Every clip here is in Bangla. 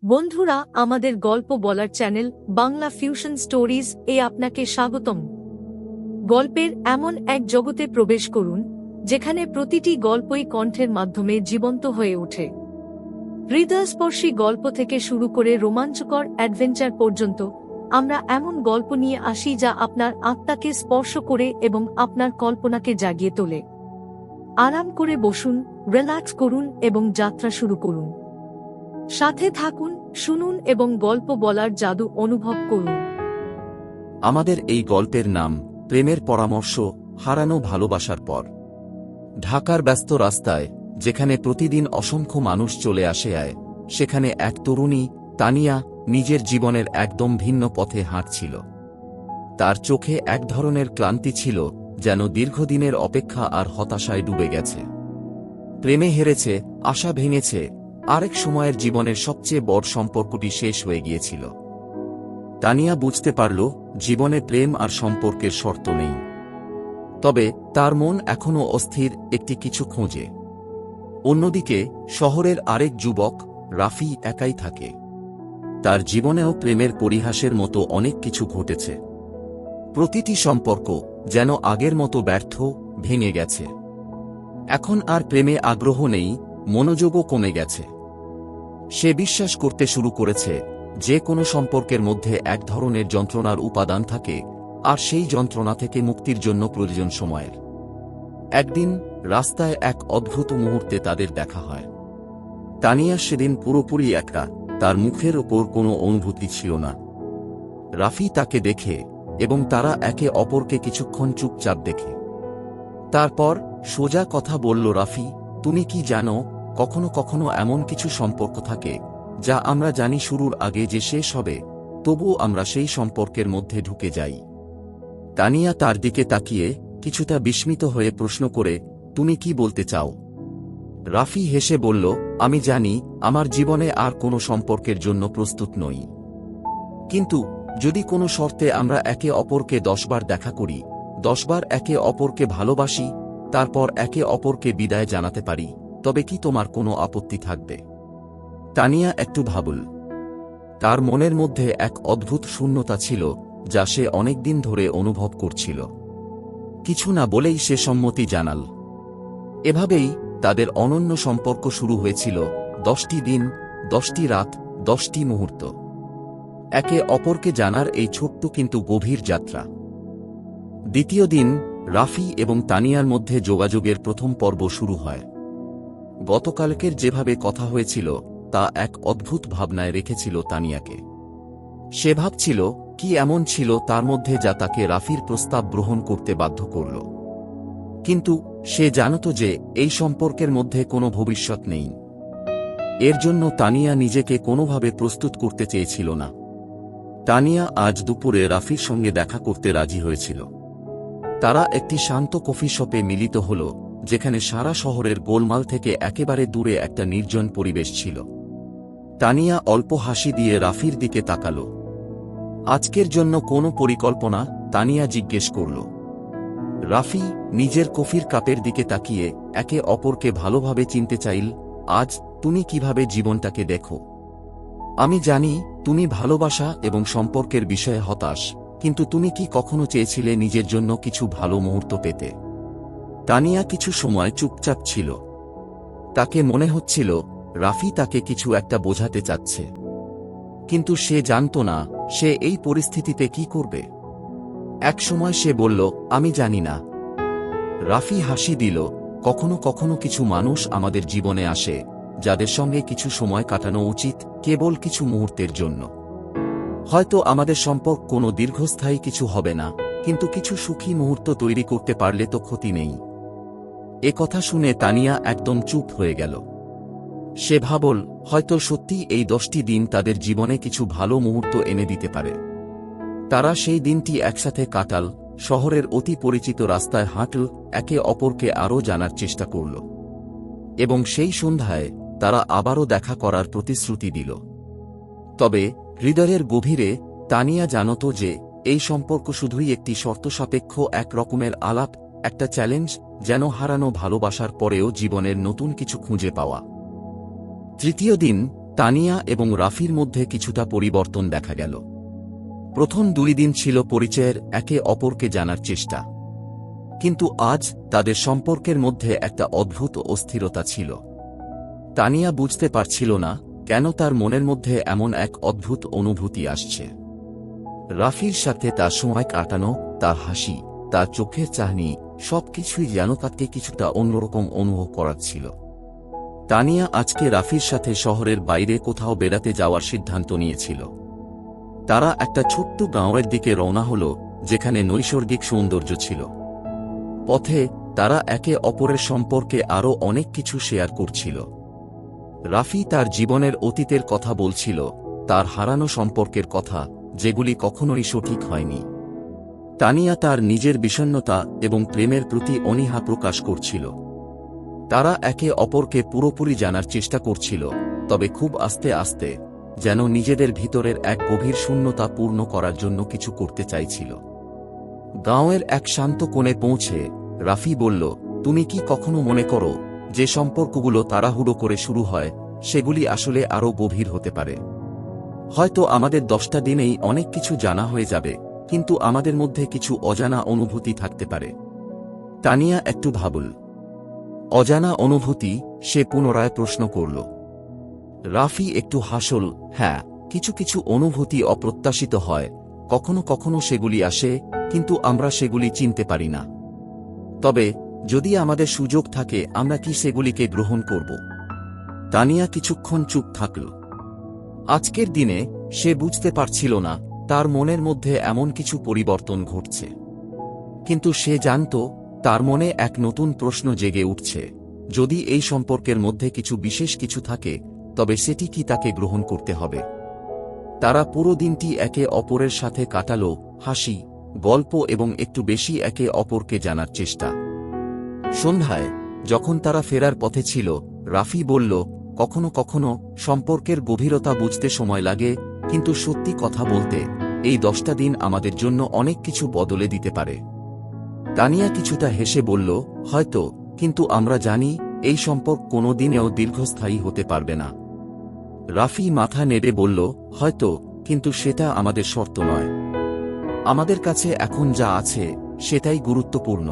বন্ধুরা, আমাদের গল্প বলার চ্যানেল বাংলা ফিউশন স্টোরিজ এ আপনাকে স্বাগতম। গল্পের এমন এক জগতে প্রবেশ করুন যেখানে প্রতিটি গল্পই কণ্ঠের মাধ্যমে জীবন্ত হয়ে ওঠে। হৃদয়স্পর্শী গল্প থেকে শুরু করে রোমাঞ্চকর অ্যাডভেঞ্চার পর্যন্ত আমরা এমন গল্প নিয়ে আসি যা আপনার আত্মাকে স্পর্শ করে এবং আপনার কল্পনাকে জাগিয়ে তোলে। আরাম করে বসুন, রিল্যাক্স করুন এবং যাত্রা শুরু করুন। সাথে থাকুন, শুনুন এবং গল্প বলার জাদু অনুভব করুন। আমাদের এই গল্পের নাম প্রেমের পরামর্শ, হারানো ভালোবাসার পর। ঢাকার ব্যস্ত রাস্তায়, যেখানে প্রতিদিন অসংখ্য মানুষ চলে আসে সেখানে এক তরুণী, তানিয়া, নিজের জীবনের একদম ভিন্ন পথে হাঁটছিল। তার চোখে এক ধরনের ক্লান্তি ছিল, যেন দীর্ঘদিনের অপেক্ষা আর হতাশায় ডুবে গেছে। প্রেমে হেরেছে, আশা ভেঙেছে, আরেক সময়ের জীবনের সবচেয়ে বড় সম্পর্কটি শেষ হয়ে গিয়েছিল। তানিয়া বুঝতে পারল, জীবনে প্রেম আর সম্পর্কের শর্ত নেই। তবে তার মন এখনও অস্থির, একটি কিছু খোঁজে। অন্যদিকে শহরের আরেক যুবক, রাফি, একাই থাকে। তার জীবনেও প্রেমের পরিহাসের মতো অনেক কিছু ঘটেছে। প্রতিটি সম্পর্ক যেন আগের মতো ব্যর্থ, ভেঙে গেছে। এখন আর প্রেমে আগ্রহ নেই, মনোযোগও কমে গেছে। সে বিশ্বাস করতে শুরু করেছে, যে কোনো সম্পর্কের মধ্যে এক ধরনের যন্ত্রণার উপাদান থাকে, আর সেই যন্ত্রণা থেকে মুক্তির জন্য প্রয়োজন সময়ের। একদিন রাস্তায় এক অদ্ভুত মুহূর্তে তাদের দেখা হয়। তানিয়া সেদিন পুরোপুরি একা, তার মুখের ওপর কোনো অনুভূতি ছিল না। রাফি তাকে দেখে এবং তারা একে অপরকে কিছুক্ষণ চুপচাপ দেখে। তারপর সোজা কথা বলল, রাফি, তুমি কি জানো, কখনো কখনো এমন কিছু সম্পর্ক থাকে যা আমরা জানি শুরুর আগে যে শেষ হবে, তবুও আমরা সেই সম্পর্কের মধ্যে ঢুকে যাই। তানিয়া তার দিকে তাকিয়ে কিছুটা বিস্মিত হয়ে প্রশ্ন করে, তুমি কি বলতে চাও? রাফি হেসে বলল, আমি জানি আমার জীবনে আর কোনো সম্পর্কের জন্য প্রস্তুত নই। কিন্তু যদি কোনো শর্তে আমরা একে অপরকে 10 বার দেখা করি, 10 বার একে অপরকে ভালোবাসি, তারপর একে অপরকে বিদায় জানাতে পারি, তবে কি তোমার কোনো আপত্তি থাকবে? তানিয়া একটু ভাবল। তার মনের মধ্যে এক অদ্ভুত শূন্যতা ছিল, যা সে অনেকদিন ধরে অনুভব করছিল। কিছু না বলেই সে সম্মতি জানাল। এভাবেই তাদের অনন্য সম্পর্ক শুরু হয়েছিল। 10টি দিন, 10টি রাত, 10টি মুহূর্ত, একে অপরকে জানার এই ছোট্ট কিন্তু গভীর যাত্রা। দ্বিতীয় দিন রাফি এবং তানিয়ার মধ্যে যোগাযোগের প্রথম পর্ব শুরু হয়। গতকালকের যেভাবে কথা হয়েছিল তা এক অদ্ভুত ভাবনায় রেখেছিল তানিয়াকে। সে ভাবছিল, কি এমন ছিল তার মধ্যে যা তাকে রাফির প্রস্তাব গ্রহণ করতে বাধ্য করল। কিন্তু সে জানত যে এই সম্পর্কের মধ্যে কোনো ভবিষ্যৎ নেই। এর জন্য তানিয়া নিজেকে কোনোভাবে প্রস্তুত করতে চেয়েছিল না। তানিয়া আজ দুপুরে রাফির সঙ্গে দেখা করতে রাজি হয়েছিল। তারা একটি শান্ত কফি শপে মিলিত হল, যেখানে সারা শহরের গোলমাল থেকে একেবারে দূরে একটা নির্জন পরিবেশ ছিল। তানিয়া অল্প হাসি দিয়ে রাফির দিকে তাকাল। আজকের জন্য কোনো পরিকল্পনা? তানিয়া জিজ্ঞেস করল। রাফি নিজের কফির কাপের দিকে তাকিয়ে একে অপরকে ভালোভাবে চিনতে চাইল। আজ তুমি কিভাবে জীবনটাকে দেখো? আমি জানি তুমি ভালোবাসা এবং সম্পর্কের বিষয়ে হতাশ, কিন্তু তুমি কি কখনো চেয়েছিলে নিজের জন্য কিছু ভালো মুহূর্ত পেতে? তানিয়া কিছু সময় চুপচাপ ছিল। তাকে মনে হচ্ছিল রাফি তাকে কিছু একটা বোঝাতে চাচ্ছে, কিন্তু সে জানত না সে এই পরিস্থিতিতে কি করবে। একসময় সে বলল, আমি জানি না। রাফি হাসি দিল। কখনো কখনো কিছু মানুষ আমাদের জীবনে আসে, যাদের সঙ্গে কিছু সময় কাটানো উচিত, কেবল কিছু মুহূর্তের জন্য। হয়তো আমাদের সম্পর্ক কোনো দীর্ঘস্থায়ী কিছু হবে না, কিন্তু কিছু সুখী মুহূর্ত তৈরি করতে পারলে তো ক্ষতি নেই। এ কথা শুনে তানিয়া একদম চুপ হয়ে গেল। সে ভাবল, হয়তো সত্যি এই 10টি দিন তাদের জীবনে কিছু ভালো মুহূর্ত এনে দিতে পারে। তারা সেই দিনটি একসাথে কাটাল, শহরের অতি পরিচিত রাস্তায় হাঁটল, একে অপরকে আরও জানার চেষ্টা করল। এবং সেই সন্ধ্যায় তারা আবারও দেখা করার প্রতিশ্রুতি দিল। তবে হৃদয়ের গভীরে তানিয়া জানত যে এই সম্পর্ক শুধুই একটি শর্তসাপেক্ষ এক রকমের আলাপ, একটা চ্যালেঞ্জ, যেন হারানো ভালোবাসার পরেও জীবনের নতুন কিছু খুঁজে পাওয়া। তৃতীয় দিন তানিয়া এবং রাফির মধ্যে কিছুটা পরিবর্তন দেখা গেল। প্রথম 2 দিন ছিল পরিচয়ের, একে অপরকে জানার চেষ্টা। কিন্তু আজ তাদের সম্পর্কের মধ্যে একটা অদ্ভুত অস্থিরতা ছিল। তানিয়া বুঝতে পারছিল না কেন তার মনের মধ্যে এমন এক অদ্ভুত অনুভূতি আসছে। রাফির সাথে তার সময় কাটানো, তার হাসি, তার চোখের চাহনি, সবকিছুই যেন তাকে কিছুটা অন্যরকম অনুভব করাচ্ছিল। তানিয়া আজকে রাফির সাথে শহরের বাইরে কোথাও বেড়াতে যাওয়ার সিদ্ধান্ত নিয়েছিল। তারা একটা ছোট্ট গাঁওয়ের দিকে রওনা হল, যেখানে নৈসর্গিক সৌন্দর্য ছিল। পথে তারা একে অপরের সম্পর্কে আরও অনেক কিছু শেয়ার করছিল। রাফি তার জীবনের অতীতের কথা বলছিল, তার হারানো সম্পর্কের কথা, যেগুলি কখনোই সঠিক হয়নি। তানিয়া তার নিজের বিষণ্ণতা এবং প্রেমের প্রতি অনীহা প্রকাশ করছিল। তারা একে অপরকে পুরোপুরি জানার চেষ্টা করছিল, তবে খুব আস্তে আস্তে, যেন নিজেদের ভিতরের এক গভীর শূন্যতা পূর্ণ করার জন্য কিছু করতে চাইছিল। গাঁওয়ের এক শান্ত কোণে পৌঁছে রাফি বলল, তুমি কি কখনো মনে করো যে সম্পর্কগুলো তাড়াহুড়ো করে শুরু হয় সেগুলি আসলে আরও গভীর হতে পারে? হয়তো আমাদের 10টা দিনেই অনেক কিছু জানা হয়ে যাবে, কিন্তু আমাদের মধ্যে কিছু অজানা অনুভূতি থাকতে পারে। তানিয়া একটু ভাবল। অজানা অনুভূতি? সে পুনরায় প্রশ্ন করল। রাফি একটু হাসল। হ্যাঁ, কিছু কিছু অনুভূতি অপ্রত্যাশিত হয়, কখনো কখনো সেগুলি আসে, কিন্তু আমরা সেগুলি চিনতে পারি না। তবে যদি আমাদের সুযোগ থাকে, আমরা কি সেগুলিকে গ্রহণ করব? তানিয়া কিছুক্ষণ চুপ থাকল। আজকের দিনে সে বুঝতে পারছিল না তার মনের মধ্যে এমন কিছু পরিবর্তন ঘটছে, কিন্তু সে জানত তার মনে এক নতুন প্রশ্ন জেগে উঠছে। যদি এই সম্পর্কের মধ্যে কিছু বিশেষ কিছু থাকে, তবে সেটি কি তাকে গ্রহণ করতে হবে? তারা পুরো দিনটি একে অপরের সাথে কাটাল, হাসি, গল্প এবং একটু বেশি একে অপরকে জানার চেষ্টা। সন্ধ্যায় যখন তারা ফেরার পথে ছিল, রাফি বলল, কখনো কখনো সম্পর্কের গভীরতা বুঝতে সময় লাগে, কিন্তু সত্যি কথা বলতে, এই 10টা দিন আমাদের জন্য অনেক কিছু বদলে দিতে পারে। তানিয়া কিছুটা হেসে বলল, হয়তো, কিন্তু আমরা জানি এই সম্পর্ক কোনো দিনেও দীর্ঘস্থায়ী হতে পারবে না। রাফি মাথা নেড়ে বলল, হয়তো, কিন্তু সেটা আমাদের শর্ত নয়। আমাদের কাছে এখন যা আছে সেটাই গুরুত্বপূর্ণ।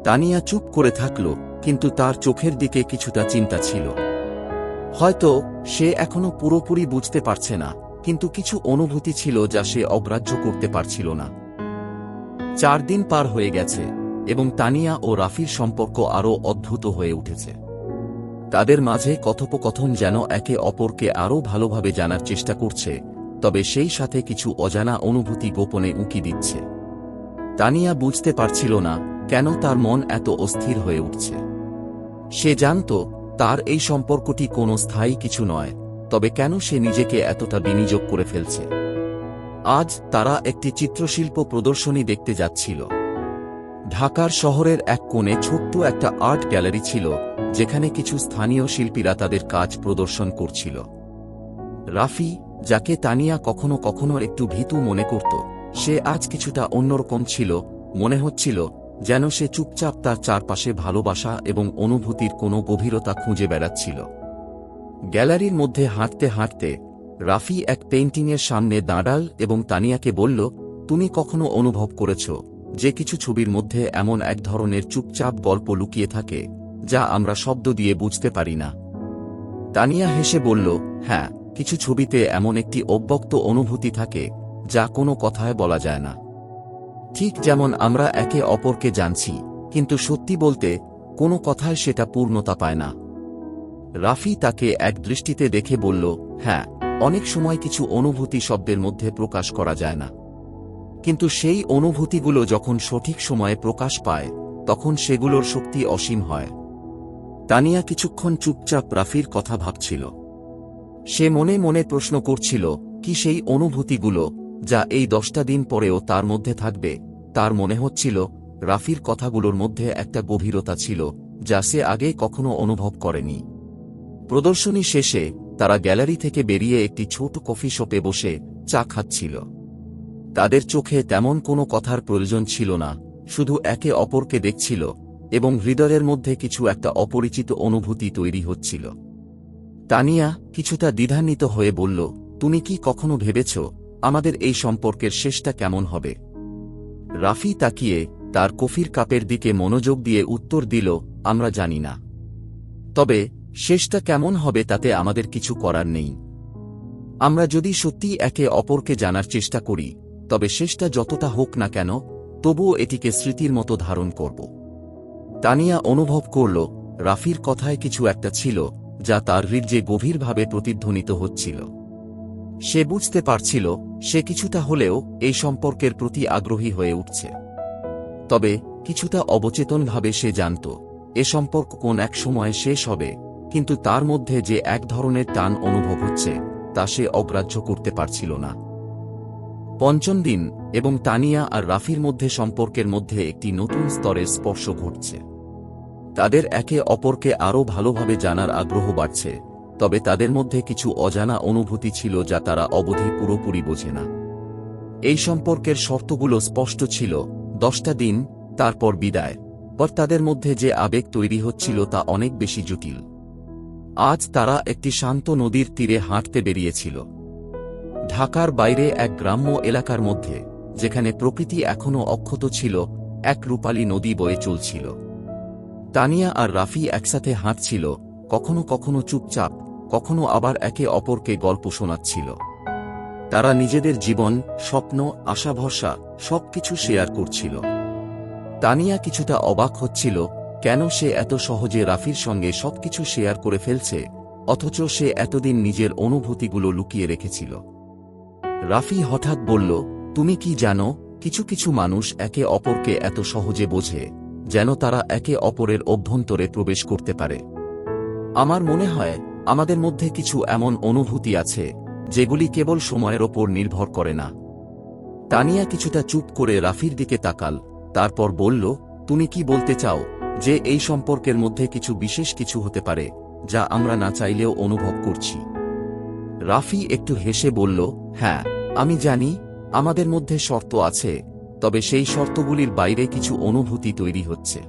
তানিয়া চুপ করে থাকল, কিন্তু তার চোখের দিকে কিছুটা চিন্তা ছিল। হয়তো সে এখনো পুরোপুরি বুঝতে পারছে না, কিন্তু কিছু অনুভূতি ছিল যা সে অগ্রাহ্য করতে পারছিল না। 4 দিন পার হয়ে গেছে এবং তানিয়া ও রাফির সম্পর্ক আরও অদ্ভুত হয়ে উঠেছে। তাদের মাঝে কথোপকথন যেন একে অপরকে আরও ভালোভাবে জানার চেষ্টা করছে, তবে সেই সাথে কিছু অজানা অনুভূতি গোপনে উঁকি দিচ্ছে। তানিয়া বুঝতে পারছিল না কেন তার মন এত অস্থির হয়ে উঠছে। সে জানত তার এই সম্পর্কটি কোনো স্থায়ী কিছু নয়, তবে কেন সে নিজেকে এতটা বিনিয়োগ করে ফেলছে? আজ তারা একটি চিত্রশিল্প প্রদর্শনী দেখতে যাচ্ছিল। ঢাকার শহরের এক কোণে ছোট্ট একটা আর্ট গ্যালারি ছিল, যেখানে কিছু স্থানীয় শিল্পীরা তাদের কাজ প্রদর্শন করছিল। রাফি, যাকে তানিয়া কখনো কখনো একটু ভীতু মনে করত, সে আজ কিছুটা অন্যরকম ছিল। মনে হচ্ছিল যেন সে চুপচাপ তার চারপাশে ভালোবাসা এবং অনুভূতির কোনো গভীরতা খুঁজে বেড়াচ্ছিল। গ্যালারির মধ্যে হাঁটতে হাঁটতে রাফি এক পেইন্টিংয়ের সামনে দাঁড়াল এবং তানিয়াকে বলল, তুমি কখনো অনুভব করেছ যে কিছু ছবির মধ্যে এমন এক ধরনের চুপচাপ গল্প লুকিয়ে থাকে, যা আমরা শব্দ দিয়ে বুঝতে পারি না? তানিয়া হেসে বলল, হ্যাঁ, কিছু ছবিতে এমন একটি অব্যক্ত অনুভূতি থাকে যা কোনো কথায় বলা যায় না। ঠিক যেমন আমরা একে অপরকে জানছি, কিন্তু সত্যি বলতে কোনো কথায় সেটা পূর্ণতা পায় না। রাফি তাকে এক দৃষ্টিতে দেখে বলল, হ্যাঁ, অনেক সময় কিছু অনুভূতি শব্দের মধ্যে প্রকাশ করা যায় না, কিন্তু সেই অনুভূতিগুলো যখন সঠিক সময়ে প্রকাশ পায়, তখন সেগুলোর শক্তি অসীম হয়। তানিয়া কিছুক্ষণ চুপচাপ রাফির কথা ভাবছিল। সে মনে মনে প্রশ্ন করছিল, কি সেই অনুভূতিগুলো যা এই 10টা দিন পরেও তার মধ্যে থাকবে? তার মনে হচ্ছিল রাফির কথাগুলোর মধ্যে একটা গভীরতা ছিল যা সে আগে কখনো অনুভব করেনি। প্রদর্শনী শেষে তারা গ্যালারি থেকে বেরিয়ে একটি ছোট কফি শপে বসে চা খাচ্ছিল। তাদের চোখে তেমন কোনো কথার প্রয়োজন ছিল না, শুধু একে অপরকে দেখছিল এবং হৃদয়ের মধ্যে কিছু একটা অপরিচিত অনুভূতি তৈরি হচ্ছিল। তানিয়া কিছুটা দ্বিধান্বিত হয়ে বলল, তুমি কি কখনো ভেবেছ আমাদের এই সম্পর্কের শেষটা কেমন হবে? রাফি তাকিয়ে তার কফির কাপের দিকে মনোযোগ দিয়ে উত্তর দিল, আমরা জানি না। তবে শেষটা কেমন হবে তাতে আমাদের কিছু করার নেই। আমরা যদি সত্যি একে অপরকে জানার চেষ্টা করি, তবে শেষটা যতটা হোক না কেন তবুও এটিকে স্মৃতির মতো ধারণ করব। তানিয়া অনুভব করল রাফির কথায় কিছু একটা ছিল যা তার হৃদয়ে গভীরভাবে প্রতিধ্বনিত হচ্ছিল। সে বুঝতে পারছিল সে কিছুটা হলেও এই সম্পর্কের প্রতি আগ্রহী হয়ে উঠছে। তবে কিছুটা অবচেতনভাবে সে জানত এ সম্পর্ক কোন এক সময় শেষ হবে, কিন্তু তার মধ্যে যে এক ধরনের টান অনুভব হচ্ছে তা সে অগ্রাহ্য করতে পারছিল না। পঞ্চম দিন এবং তানিয়া আর রাফির মধ্যে সম্পর্কের মধ্যে একটি নতুন স্তরের স্পর্শ ঘটছে। তাদের একে অপরকে আরও ভালোভাবে জানার আগ্রহ বাড়ছে, তবে তাদের মধ্যে কিছু অজানা অনুভূতি ছিল যা তারা অবধি পুরোপুরি বোঝে না। এই সম্পর্কের শর্তগুলো স্পষ্ট ছিল, 10টা দিন, তারপর বিদায়। পর তাদের মধ্যে যে আবেগ তৈরি হচ্ছিল তা অনেক বেশি জটিল। আজ তারা একটি শান্ত নদীর তীরে হাঁটতে বেরিয়েছিল। ঢাকার বাইরে এক গ্রাম্য এলাকার মধ্যে, যেখানে প্রকৃতি এখনও অক্ষত ছিল, এক রূপালী নদী বয়ে চলছিল। তানিয়া আর রাফি একসাথে হাঁটছিল, কখনো কখনো চুপচাপ, কখনো আবার একে অপরকে গল্প শোনাচ্ছিল। তারা নিজেদের জীবন, স্বপ্ন, আশা ভরসা সবকিছু শেয়ার করছিল। তানিয়া কিছুটা অবাক হচ্ছিল কেন সে এত সহজে রাফির সঙ্গে সবকিছু শেয়ার করে ফেলছে, অথচ সে এতদিন নিজের অনুভূতিগুলো লুকিয়ে রেখেছিল। রাফি হঠাৎ বলল, তুমি কি জানো, কিছু কিছু মানুষ একে অপরকে এত সহজে বোঝে যেন তারা একে অপরের অভ্যন্তরে প্রবেশ করতে পারে। আমার মনে হয় আমাদের মধ্যে কিছু এমন অনুভূতি আছে যেগুলি কেবল সময়ের ওপর নির্ভর করে না। তানিয়া কিছুটা চুপ করে রাফির দিকে তাকাল, তারপর বলল, তুমি কি বলতে চাও যে এই সম্পর্কের মধ্যে কিছু বিশেষ কিছু হতে পারে যা আমরা না চাইলেও অনুভব করছি? রাফি একটু হেসে বলল, হ্যাঁ, আমি জানি আমাদের মধ্যে শর্ত আছে, তবে সেই শর্তগুলির বাইরে কিছু অনুভূতি তৈরি হচ্ছে।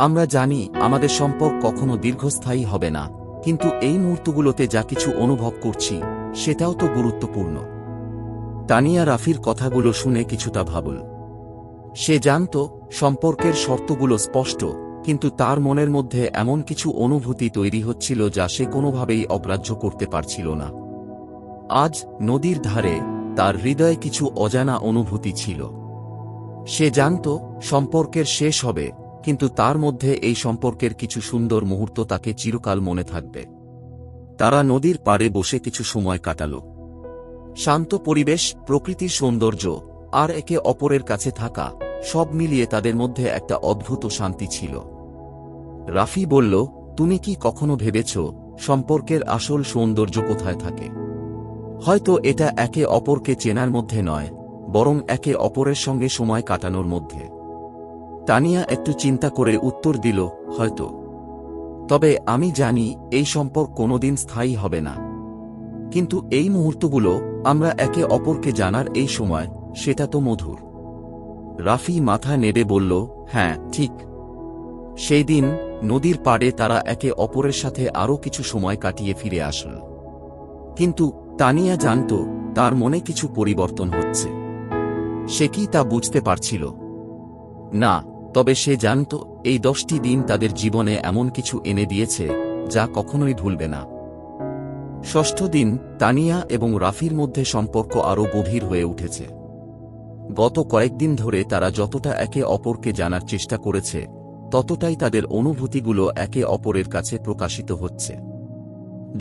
আমরা জানি আমাদের সম্পর্ক কখনো দীর্ঘস্থায়ী হবে না, কিন্তু এই মুহূর্তগুলোতে যা কিছু অনুভব করছি সেটাও তো গুরুত্বপূর্ণ। তানিয়া রাফির কথাগুলো শুনে কিছুটা ভাবল। সে জানত সম্পর্কের শর্তগুলো স্পষ্ট, কিন্তু তার মনের মধ্যে এমন কিছু অনুভূতি তৈরি হচ্ছিল যা সে কোনোভাবেই অগ্রাহ্য করতে পারছিল না। আজ নদীর ধারে তার হৃদয়ে কিছু অজানা অনুভূতি ছিল। সে জানত সম্পর্কের শেষ হবে, কিন্তু তার মধ্যে এই সম্পর্কের কিছু সুন্দর মুহূর্ত তাকে চিরকাল মনে থাকবে। তারা নদীর পাড়ে বসে কিছু সময় কাটাল। শান্ত পরিবেশ, প্রকৃতির সৌন্দর্য আর একে অপরের কাছে থাকা সব মিলিয়ে তাদের মধ্যে একটা অদ্ভুত শান্তি ছিল। রাফি বলল, তুমি কি কখনো ভেবেছ সম্পর্কের আসল সৌন্দর্য কোথায় থাকে? হয়তো এটা একে অপরকে চেনার মধ্যে নয়, বরং একে অপরের সঙ্গে সময় কাটানোর মধ্যে। তানিয়া একটু চিন্তা করে উত্তর দিল, হয়তো। তবে আমি জানি এই সম্পর্ক কোনোদিন স্থায়ী হবে না, কিন্তু এই মুহূর্তগুলো আমরা একে অপরকে জানার এই সময়, সেটা তো মধুর। রাফি মাথা নেড়ে বলল, হ্যাঁ, ঠিক। সেই দিন নদীর পাড়ে তারা একে অপরের সাথে আরও কিছু সময় কাটিয়ে ফিরে আসল। কিন্তু তানিয়া জানত তার মনে কিছু পরিবর্তন হচ্ছে। সে কি তা বুঝতে পারছিল না, তবে সে জানত এই 10টি দিন তাদের জীবনে এমন কিছু এনে দিয়েছে যা কখনোই ভুলবে না। ষষ্ঠ দিন তানিয়া এবং রাফির মধ্যে সম্পর্ক আরও গভীর হয়ে উঠেছে। গত কয়েকদিন ধরে তারা যতটা একে অপরকে জানার চেষ্টা করেছে, ততটাই তাদের অনুভূতিগুলো একে অপরের কাছে প্রকাশিত হচ্ছে।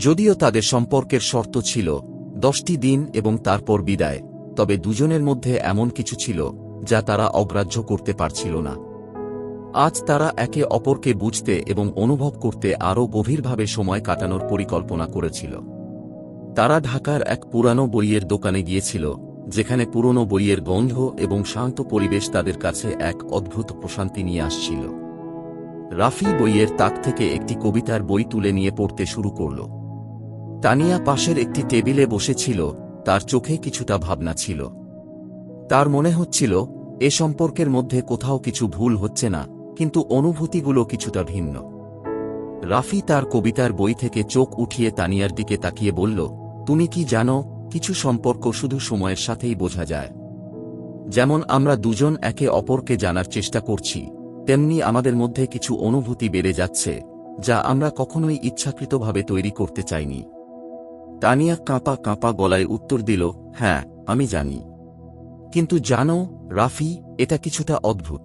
যদিও তাদের সম্পর্কের শর্ত ছিল 10টি দিন এবং তারপর বিদায়, তবে দুজনের মধ্যে এমন কিছু ছিল যা তারা অগ্রাহ্য করতে পারছিল না। আজ তারা একে অপরকে বুঝতে এবং অনুভব করতে আরও গভীরভাবে সময় কাটানোর পরিকল্পনা করেছিল। তারা ঢাকার এক পুরানো বইয়ের দোকানে গিয়েছিল, যেখানে পুরনো বইয়ের গন্ধ এবং শান্ত পরিবেশ তাদের কাছে এক অদ্ভুত প্রশান্তি নিয়ে আসছিল। রাফি বইয়ের তাক থেকে একটি কবিতার বই তুলে নিয়ে পড়তে শুরু করল। তানিয়া পাশের একটি টেবিলে বসেছিল, তার চোখে কিছুটা ভাবনা ছিল। তার মনে হচ্ছিল এ সম্পর্কের মধ্যে কোথাও কিছু ভুল হচ্ছে না, কিন্তু অনুভূতিগুলো কিছুটা ভিন্ন। রাফি তার কবিতার বই থেকে চোখ উঠিয়ে তানিয়ার দিকে তাকিয়ে বলল, তুমি কি জানো, কিছু সম্পর্ক শুধু সময়ের সাথেই বোঝা যায়। যেমন আমরা দুজন একে অপরকে জানার চেষ্টা করছি, তেমনি আমাদের মধ্যে কিছু অনুভূতি বেড়ে যাচ্ছে, যা আমরা কখনোই ইচ্ছাকৃতভাবে তৈরি করতে চাইনি। তানিয়া কাঁপা কাঁপা গলায় উত্তর দিল, হ্যাঁ, আমি জানি। কিন্তু জানো রাফি, এটা কিছুটা অদ্ভুত।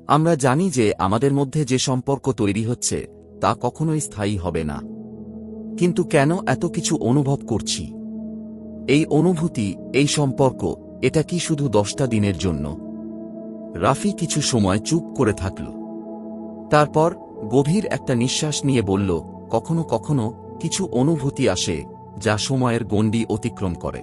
আমরা জানি যে আমাদের মধ্যে যে সম্পর্ক তৈরি হচ্ছে তা কখনোই স্থায়ী হবে না, কিন্তু কেন এত কিছু অনুভব করছি? এই অনুভূতি, এই সম্পর্ক, এটা কি শুধু 10টা দিনের জন্য? রাফি কিছু সময় চুপ করে থাকল। তারপর গভীর একটা নিঃশ্বাস নিয়ে বলল, কখনো কখনো কিছু অনুভূতি আসে যা সময়ের গণ্ডি অতিক্রম করে।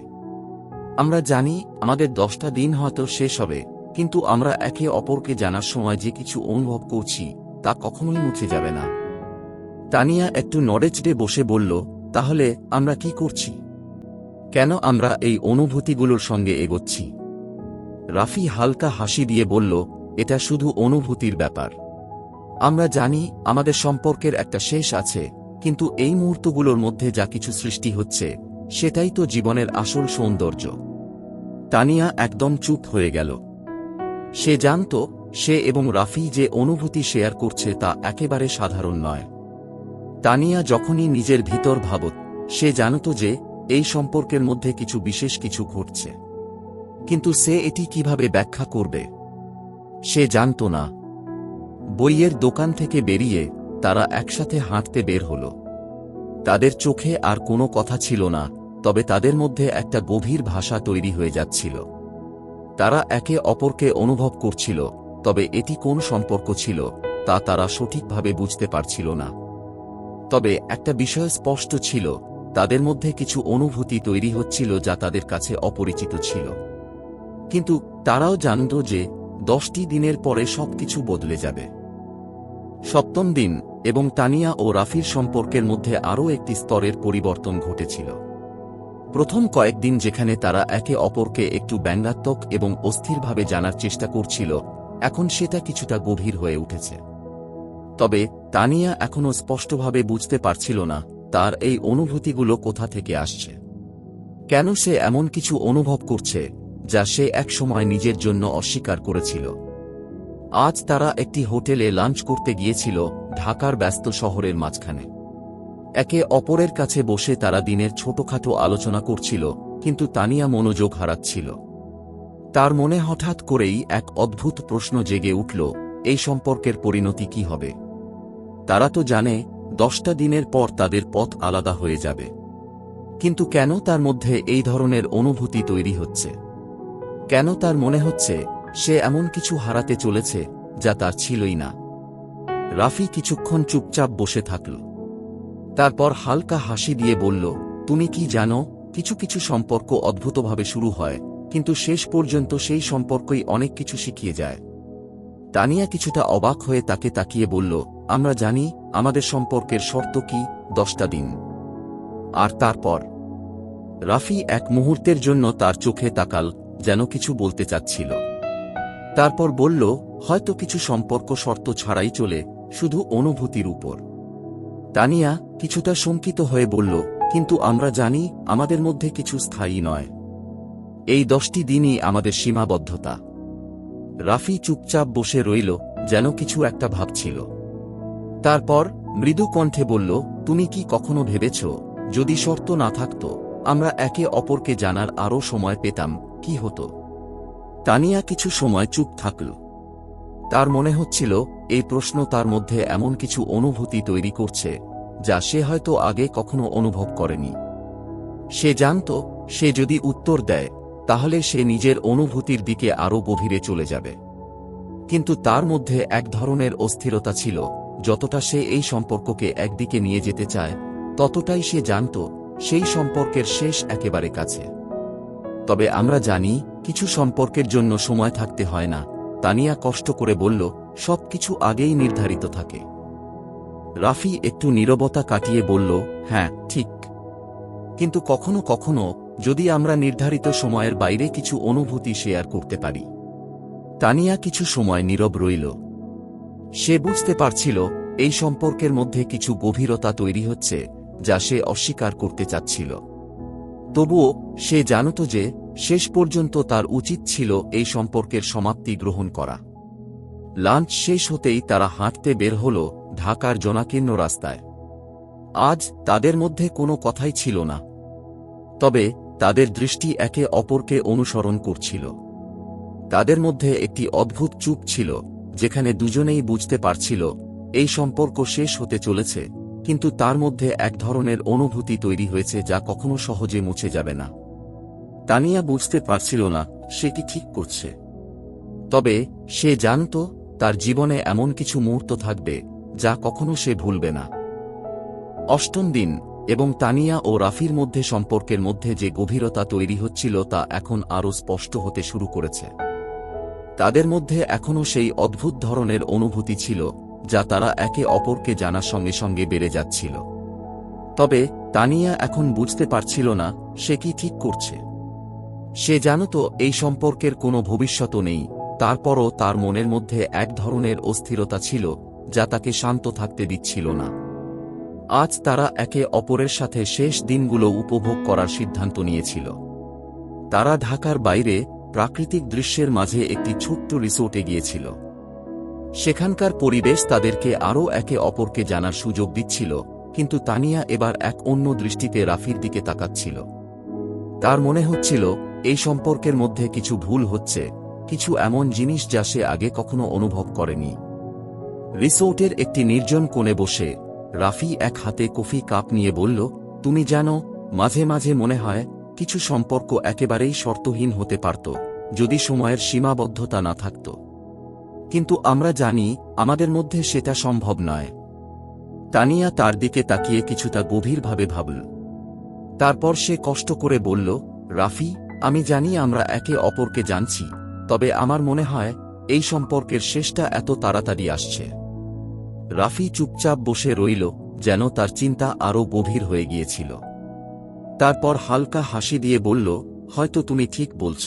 আমরা জানি আমাদের 10টা দিন হয়তো শেষ হবে, কিন্তু আমরা একে অপরকে জানার সময় যে কিছু অনুভব করছি তা কখনোই মুছে যাবে না। তানিয়া একটু নড়েচড়ে বসে বলল, তাহলে আমরা কি করছি? কেন আমরা এই অনুভূতিগুলোর সঙ্গে এগোচ্ছি? রাফি হালকা হাসি দিয়ে বলল, এটা শুধু অনুভূতির ব্যাপার। আমরা জানি আমাদের সম্পর্কের একটা শেষ আছে, কিন্তু এই মুহূর্তগুলোর মধ্যে যা কিছু সৃষ্টি হচ্ছে সেটাই তো জীবনের আসল সৌন্দর্য। তানিয়া একদম চুপ হয়ে গেল। সে জানত সে এবং রাফি যে অনুভূতি শেয়ার করছে তা একেবারে সাধারণ নয়। তানিয়া যখনই নিজের ভিতর ভাবত, সে জানত যে এই সম্পর্কের মধ্যে কিছু বিশেষ কিছু ঘটছে, কিন্তু সে এটি কিভাবে ব্যাখ্যা করবে সে জানত না। বইয়ের দোকান থেকে বেরিয়ে তারা একসাথে হাঁটতে বের হল। তাদের চোখে আর কোনো কথা ছিল না, তবে তাদের মধ্যে একটা গভীর ভাষা তৈরি হয়ে যাচ্ছিল। তারা একে অপরকে অনুভব করছিল, তবে এটি কোন সম্পর্ক ছিল তা তারা সঠিকভাবে বুঝতে পারছিল না। তবে একটা বিষয় স্পষ্ট ছিল, তাদের মধ্যে কিছু অনুভূতি তৈরি হচ্ছিল যা তাদের কাছে অপরিচিত ছিল। কিন্তু তারাও জানত যে 10টি দিনের পরে সবকিছু বদলে যাবে। 7ম দিন, এবং তানিয়া ও রাফির সম্পর্কের মধ্যে আরও একটি স্তরের পরিবর্তন ঘটেছিল। প্রথম কয়েকদিন যেখানে তারা একে অপরকে একটু ব্যঙ্গাত্মক এবং অস্থিরভাবে জানার চেষ্টা করছিল, এখন সেটা কিছুটা গভীর হয়ে উঠেছে। তবে তানিয়া এখনও স্পষ্টভাবে বুঝতে পারছিল না তার এই অনুভূতিগুলো কোথা থেকে আসছে। কেন সে এমন কিছু অনুভব করছে যা সে একসময় নিজের জন্য অস্বীকার করেছিল। আজ তারা একটি হোটেলে লাঞ্চ করতে গিয়েছিল, ঢাকার ব্যস্ত শহরের মাঝখানে। একে অপরের কাছে বসে তারা দিনের ছোটখাটো আলোচনা করছিল, কিন্তু তানিয়া মনোযোগ হারাচ্ছিল। তার মনে হঠাৎ করেই এক অদ্ভুত প্রশ্ন জেগে উঠল, এই সম্পর্কের পরিণতি কি হবে? তারা তো জানে 10টা দিনের পর তাদের পথ আলাদা হয়ে যাবে, কিন্তু কেন তার মধ্যে এই ধরনের অনুভূতি তৈরি হচ্ছে? কেন তার মনে হচ্ছে সে এমন কিছু হারাতে চলেছে যা তার ছিলই না? রাফি কিছুক্ষণ চুপচাপ বসে থাকল। তারপর হালকা হাসি দিয়ে বলল, তুমি কি জানো, কিছু কিছু সম্পর্ক অদ্ভুতভাবে শুরু হয়, কিন্তু শেষ পর্যন্ত সেই সম্পর্কই অনেক কিছু শিখিয়ে যায়। তানিয়া কিছুটা অবাক হয়ে তাকে তাকিয়ে বলল, আমরা জানি আমাদের সম্পর্কের শর্ত কি, 10টা দিন। আর তারপর? রাফি এক মুহূর্তের জন্য তার চোখে তাকাল, যেন কিছু বলতে চাচ্ছিল। তারপর বলল, হয়তো কিছু সম্পর্ক শর্ত ছাড়াই চলে, শুধু অনুভূতির উপর। তানিয়া কিছুটা শঙ্কিত হয়ে বলল, কিন্তু আমরা জানি আমাদের মধ্যে কিছু স্থায়ী নয়। এই 10টি দিনই আমাদের সীমাবদ্ধতা। রাফি চুপচাপ বসে রইল, যেন কিছু একটা ভাবছিল। তারপর মৃদু কণ্ঠে বলল, তুমি কি কখনো ভেবেছ, যদি শর্ত না থাকত, আমরা একে অপরকে জানার আরও সময় পেতাম, কি হতো? তানিয়া কিছু সময় চুপ থাকল। তার মনে হচ্ছিল এই প্রশ্ন তার মধ্যে এমন কিছু অনুভূতি তৈরি করছে যা সে হয়তো আগে কখনো অনুভব করেনি। সে জানত সে যদি উত্তর দেয় তাহলে সে নিজের অনুভূতির দিকে আরও গভীরে চলে যাবে। কিন্তু তার মধ্যে এক ধরনের অস্থিরতা ছিল, যতটা সে এই সম্পর্ককে একদিকে নিয়ে যেতে চায়, ততটাই সে জানত সেই সম্পর্কের শেষ একেবারে কাছে। তবে আমরা জানি কিছু সম্পর্কের জন্য সময় থাকতে হয় না, তানিয়া কষ্ট করে বলল, সবকিছু আগেই নির্ধারিত থাকে। রাফি একটু নীরবতা কাটিয়ে বলল, হ্যাঁ ঠিক, কিন্তু কখনো কখনো যদি আমরা নির্ধারিত সময়ের বাইরে কিছু অনুভূতি শেয়ার করতে পারি। তানিয়া কিছু সময় নীরব রইল। সে বুঝতে পারছিল এই সম্পর্কের মধ্যে কিছু গভীরতা তৈরি হচ্ছে যা সে অস্বীকার করতে চাচ্ছিল। তবুও সে জানত যে শেষ পর্যন্ত তার উচিত ছিল এই সম্পর্কের সমাপ্তি গ্রহণ করা। লাঞ্চ শেষ হতেই তারা হাঁটতে বের হল ঢাকার জনাকীর্ণ রাস্তায়। আজ তাদের মধ্যে কোনো কথাই ছিল না, তবে তাদের দৃষ্টি একে অপরকে অনুসরণ করছিল। তাদের মধ্যে একটি অদ্ভুত চুপ ছিল, যেখানে দুজনেই বুঝতে পারছিল এই সম্পর্ক শেষ হতে চলেছে, কিন্তু তার মধ্যে এক ধরনের অনুভূতি তৈরি হয়েছে যা কখনো সহজে মুছে যাবে না। তানিয়া বুঝতে পারছিল না সে কি ঠিক করছে, তবে সে জানত তার জীবনে এমন কিছু মুহূর্ত থাকবে যা কখনো সে ভুলবে না। অষ্টম দিন, এবং তানিয়া ও রাফির মধ্যে সম্পর্কের মধ্যে যে গভীরতা তৈরি হচ্ছিল তা এখন আরও স্পষ্ট হতে শুরু করেছে। তাদের মধ্যে এখনও সেই অদ্ভুত ধরনের অনুভূতি ছিল যা তারা একে অপরকে জানার সঙ্গে সঙ্গে বেড়ে যাচ্ছিল। তবে তানিয়া এখন বুঝতে পারছিল না সে কি ঠিক করছে। সে জানত এই সম্পর্কের কোনো ভবিষ্যৎ নেই, তারপরও তার মনের মধ্যে এক ধরনের অস্থিরতা ছিল যা তাকে শান্ত থাকতে দিচ্ছিল না। আজ তারা একে অপরের সাথে শেষ দিনগুলো উপভোগ করার সিদ্ধান্ত নিয়েছিল। তারা ঢাকার বাইরে প্রাকৃতিক দৃশ্যের মাঝে একটি ছোট্ট রিসোর্টে গিয়েছিল। সেখানকার পরিবেশ তাদেরকে আরও একে অপরকে জানার সুযোগ দিচ্ছিল, কিন্তু তানিয়া এবার এক অন্য দৃষ্টিতে রাফির দিকে তাকাচ্ছিল। তার মনে হচ্ছিল এই সম্পর্কের মধ্যে কিছু ভুল হচ্ছে, কিছু এমন জিনিস যা সে আগে কখনো অনুভব করেনি। রিসোর্টের একটি নির্জন কোণে বসে রাফি এক হাতে কফি কাপ নিয়ে বলল, তুমি জানো, মাঝে মাঝে মনে হয় কিছু সম্পর্ক একেবারেই শর্তহীন হতে পারত যদি সময়ের সীমাবদ্ধতা না থাকত। কিন্তু আমরা জানি আমাদের মধ্যে সেটা সম্ভব নয়। তানিয়া তার দিকে তাকিয়ে কিছুটা গভীরভাবে ভাবল। তারপর সে কষ্ট করে বলল, রাফি, আমি জানি আমরা একে অপরকে জানছি, তবে আমার মনে হয় এই সম্পর্কের শেষটা এত তাড়াতাড়ি আসছে। রাফি চুপচাপ বসে রইল, যেন তার চিন্তা আরও গভীর হয়ে গিয়েছিল। তারপর হালকা হাসি দিয়ে বলল, হয়তো তুমি ঠিক বলছ,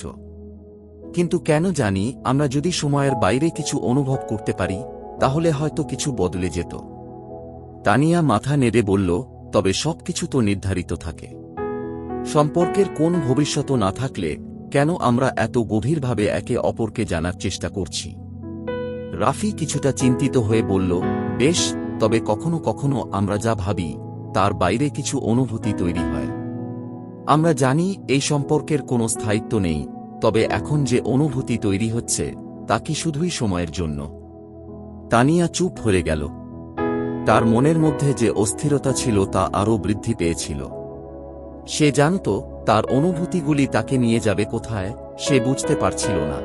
কিন্তু কেন জানি আমরা যদি সময়ের বাইরে কিছু অনুভব করতে পারি তাহলে হয়তো কিছু বদলে যেত। তানিয়া মাথা নেড়ে বলল, তবে সবকিছু তো নির্ধারিত থাকে। সম্পর্কের কোন ভবিষ্যৎ না থাকলে কেন আমরা এত গভীরভাবে একে অপরকে জানার চেষ্টা করছি? রাফি কিছুটা চিন্তিত হয়ে বলল, বেশ, তবে কখনো কখনো আমরা যা ভাবি তার বাইরে কিছু অনুভূতি তৈরি হয়। আমরা জানি এই সম্পর্কের কোনো স্থায়িত্ব নেই, তবে এখন যে অনুভূতি তৈরি হচ্ছে তা কি শুধুই সময়ের জন্য? তানিয়া চুপ হয়ে গেল। তার মনের মধ্যে যে অস্থিরতা ছিল তা আরও বৃদ্ধি পেয়েছিল। সে জানত তার অনুভূতিগুলি তাকে নিয়ে যাবে কোথায়, সে বুঝতে পারছিল না।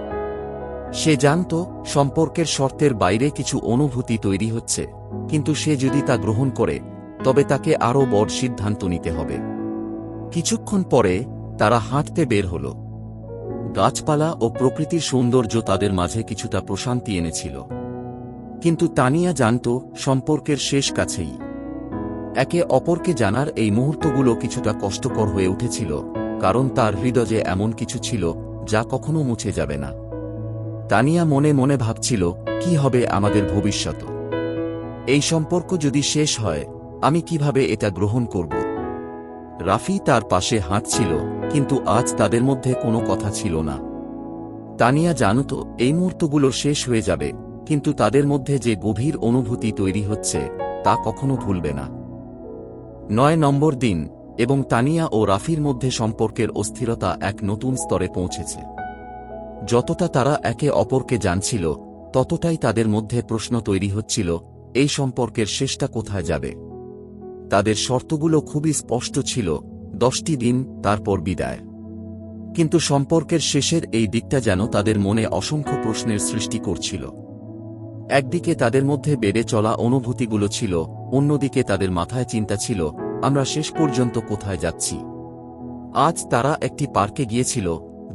সে জানত সম্পর্কের শর্তের বাইরে কিছু অনুভূতি তৈরি হচ্ছে, কিন্তু সে যদি তা গ্রহণ করে তবে তাকে আরও বড় সিদ্ধান্ত নিতে হবে। কিছুক্ষণ পরে তারা হাঁটতে বের হল। গাছপালা ও প্রকৃতির সৌন্দর্য তাদের মাঝে কিছুটা প্রশান্তি এনেছিল, কিন্তু তানিয়া জানত সম্পর্কের শেষ কাছেই। একে অপরকে জানার এই মুহূর্তগুলো কিছুটা কষ্টকর হয়ে উঠেছিল, কারণ তার হৃদয়ে এমন কিছু ছিল যা কখনো মুছে যাবে না। তানিয়া মনে মনে ভাবছিল, কি হবে আমাদের ভবিষ্যৎ? এই সম্পর্ক যদি শেষ হয় আমি কিভাবে এটা গ্রহণ করব? রাফি তার পাশে হাঁটছিল, কিন্তু আজ তাদের মধ্যে কোনো কথা ছিল না। তানিয়া জানত এই মুহূর্তগুলো শেষ হয়ে যাবে, কিন্তু তাদের মধ্যে যে গভীর অনুভূতি তৈরি হচ্ছে তা কখনো ভুলবে না। ৯ নম্বর দিন, এবং তানিয়া ও রাফির মধ্যে সম্পর্কের অস্থিরতা এক নতুন স্তরে পৌঁছেছে। যতটা তারা একে অপরকে জানছিল ততটাই তাদের মধ্যে প্রশ্ন তৈরি হচ্ছিল, এই সম্পর্কের শেষটা কোথায় যাবে? তাদের শর্তগুলো খুবই স্পষ্ট ছিল, 10টি দিন, তারপর বিদায়। কিন্তু সম্পর্কের শেষের এই দিকটা যেন তাদের মনে অসংখ্য প্রশ্নের সৃষ্টি করছিল। একদিকে তাদের মধ্যে বেড়ে চলা অনুভূতিগুলো ছিল, অন্যদিকে তাদের মাথায় চিন্তা ছিল, আমরা শেষ পর্যন্ত কোথায় যাচ্ছি? আজ তারা একটি পার্কে গিয়েছিল,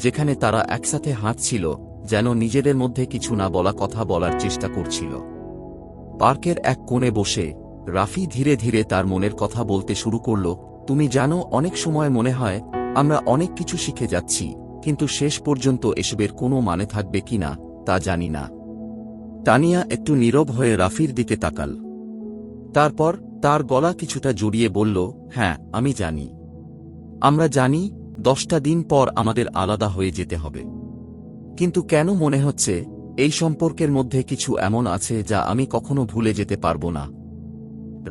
যেখানে তারা একসাথে হাঁটছিল, যেন নিজেদের মধ্যে কিছু না বলা কথা বলার চেষ্টা করছিল। পার্কের এক কোণে বসে রাফি ধীরে ধীরে তার মনের কথা বলতে শুরু করল, তুমি জানো, অনেক সময় মনে হয় আমরা অনেক কিছু শিখে যাচ্ছি, কিন্তু শেষ পর্যন্ত এসবের কোনো মানে থাকবে কিনা তা জানি না। তানিয়া একটু নীরব হয়ে রাফির দিকে তাকাল। তারপর তার গলা কিছুটা জড়িয়ে বলল, হ্যাঁ আমি জানি। আমরা জানি 10টা দিন পর আমাদের আলাদা হয়ে যেতে হবে। কিন্তু কেন মনে হচ্ছে এই সম্পর্কের মধ্যে কিছু এমন আছে যা আমি কখনো ভুলে যেতে পারব না।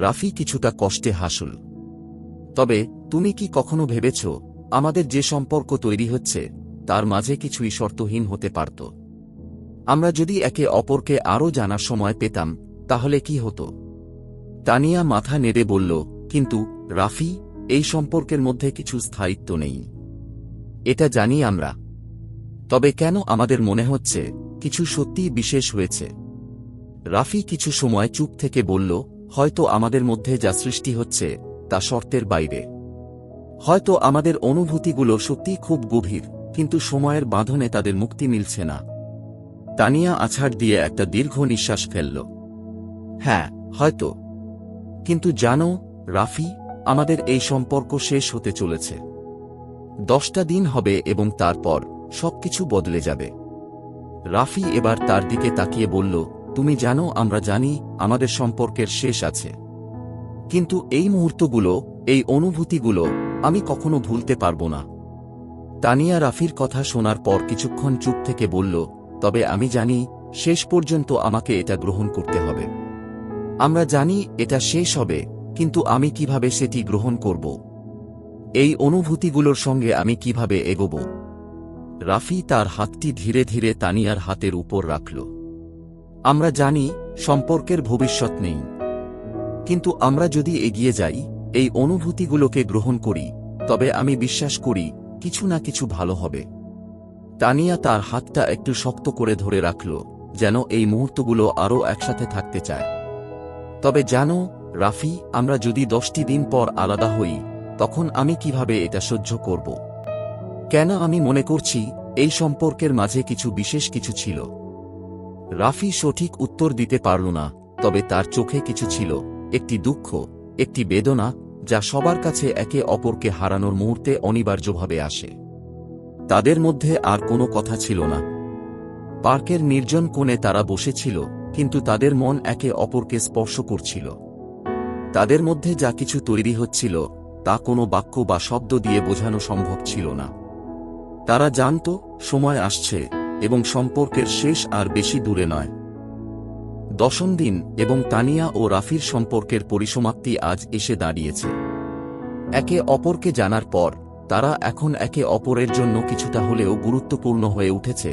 রাফি কিছুটা কষ্টে হাসল। তবে তুমি কি কখনো ভেবেছ আমাদের যে সম্পর্ক তৈরি হচ্ছে তার মাঝে কিছুই শর্তহীন হতে পারত? আমরা যদি একে অপরকে আরও জানার সময় পেতাম তাহলে কি হতো? তানিয়া মাথা নেড়ে বলল, কিন্তু রাফি, এই সম্পর্কের মধ্যে কিছু স্থায়িত্ব নেই। এটা জানি আমরা। তবে কেন আমাদের মনে হচ্ছে কিছু সত্যিই বিশেষ হয়েছে? রাফি কিছু সময় চুপ থেকে বলল, হয়তো আমাদের মধ্যে যা সৃষ্টি হচ্ছে তা শর্তের বাইরে। হয়তো আমাদের অনুভূতিগুলো সত্যিই খুব গভীর, কিন্তু সময়ের বাঁধনে তাদের মুক্তি মিলছে না। তানিয়া আছাড় দিয়ে একটা দীর্ঘ নিঃশ্বাস ফেলল। হ্যাঁ, হয়তো। কিন্তু জানো রাফি, আমাদের এই সম্পর্ক শেষ হতে চলেছে। 10টা দিন হবে এবং তারপর সবকিছু বদলে যাবে। রাফি এবার তার দিকে তাকিয়ে বলল, তুমি জানো আমরা জানি আমাদের সম্পর্কের শেষ আছে। কিন্তু এই মুহূর্তগুলো, এই অনুভূতিগুলো আমি কখনো ভুলতে পারব না। তানিয়া রাফির কথা শোনার পর কিছুক্ষণ চুপ থেকে বলল, তবে আমি জানি শেষ পর্যন্ত আমাকে এটা গ্রহণ করতে হবে। আমরা জানি এটা শেষ হবে, কিন্তু আমি কিভাবে সেটি গ্রহণ করব? এই অনুভূতিগুলোর সঙ্গে আমি কিভাবে এগোব? রাফি তার হাতটি ধীরে ধীরে তানিয়ার হাতের উপর রাখল। আমরা জানি সম্পর্কের ভবিষ্যৎ নেই, কিন্তু আমরা যদি এগিয়ে যাই, এই অনুভূতিগুলোকে গ্রহণ করি, তবে আমি বিশ্বাস করি কিছু না কিছু ভালো হবে। তানিয়া তার হাতটা একটু শক্ত করে ধরে রাখল, যেন এই মুহূর্তগুলো আরও একসাথে থাকতে চায়। তবে জানো রাফি, আমরা যদি 10টি দিন পর আলাদা হই, তখন আমি কিভাবে এটা সহ্য করব? কেন আমি মনে করছি এই সম্পর্কের মাঝে কিছু বিশেষ কিছু ছিল। রাফি সঠিক উত্তর দিতে পারল না, তবে তার চোখে কিছু ছিল, একটি দুঃখ, একটি বেদনা, যা সবার কাছে একে অপরকে হারানোর মুহূর্তে অনিবার্যভাবে আসে। তাদের মধ্যে আর কোনো কথা ছিল না। পার্কের নির্জন কোণে তারা বসেছিল, কিন্তু তাদের মন একে অপরকে স্পর্শ করছিল। তাদের মধ্যে যা কিছু তৈরি হচ্ছিল তা কোনো বাক্য বা শব্দ দিয়ে বোঝানো সম্ভব ছিল না। তারা জানত সময় আসছে এবং সম্পর্কের শেষ আর বেশি দূরে নয়। 10ম দিন এবং তানিয়া ও রাফির সম্পর্কের পরিসমাপ্তি আজ এসে দাঁড়িয়েছে। একে অপরকে জানার পর তারা এখন একে অপরের জন্য কিছুটা হলেও গুরুত্বপূর্ণ হয়ে উঠেছে,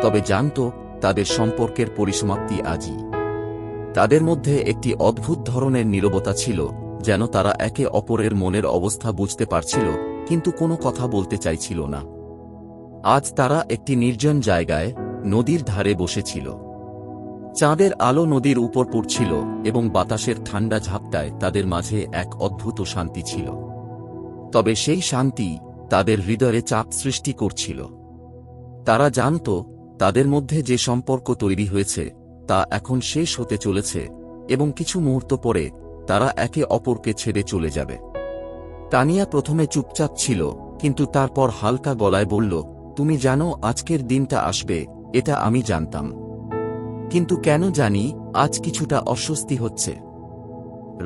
তবে জানত তাদের সম্পর্কের পরিসমাপ্তি আজই। তাদের মধ্যে একটি অদ্ভুত ধরনের নীরবতা ছিল, যেন তারা একে অপরের মনের অবস্থা বুঝতে পারছিল, কিন্তু কোনো কথা বলতে চাইছিল না। আজ তারা একটি নির্জন জায়গায় নদীর ধারে বসেছিল। চাঁদের আলো নদীর উপর পড়ছিল এবং বাতাসের ঠান্ডা ঝাপটায় তাদের মাঝে এক অদ্ভুত শান্তি ছিল। তবে সেই শান্তি তাদের হৃদয়ে চাপ সৃষ্টি করছিল। তারা জানত তাদের মধ্যে যে সম্পর্ক তৈরি হয়েছে তা এখন শেষ হতে চলেছে এবং কিছু মুহূর্ত পরে তারা একে অপরকে ছেড়ে চলে যাবে। তানিয়া প্রথমে চুপচাপ ছিল, কিন্তু তারপর হালকা গলায় বলল, তুমি জানো আজকের দিনটা আসবে, এটা আমি জানতাম। কিন্তু কেন জানি আজ কিছুটা অস্বস্তি হচ্ছে।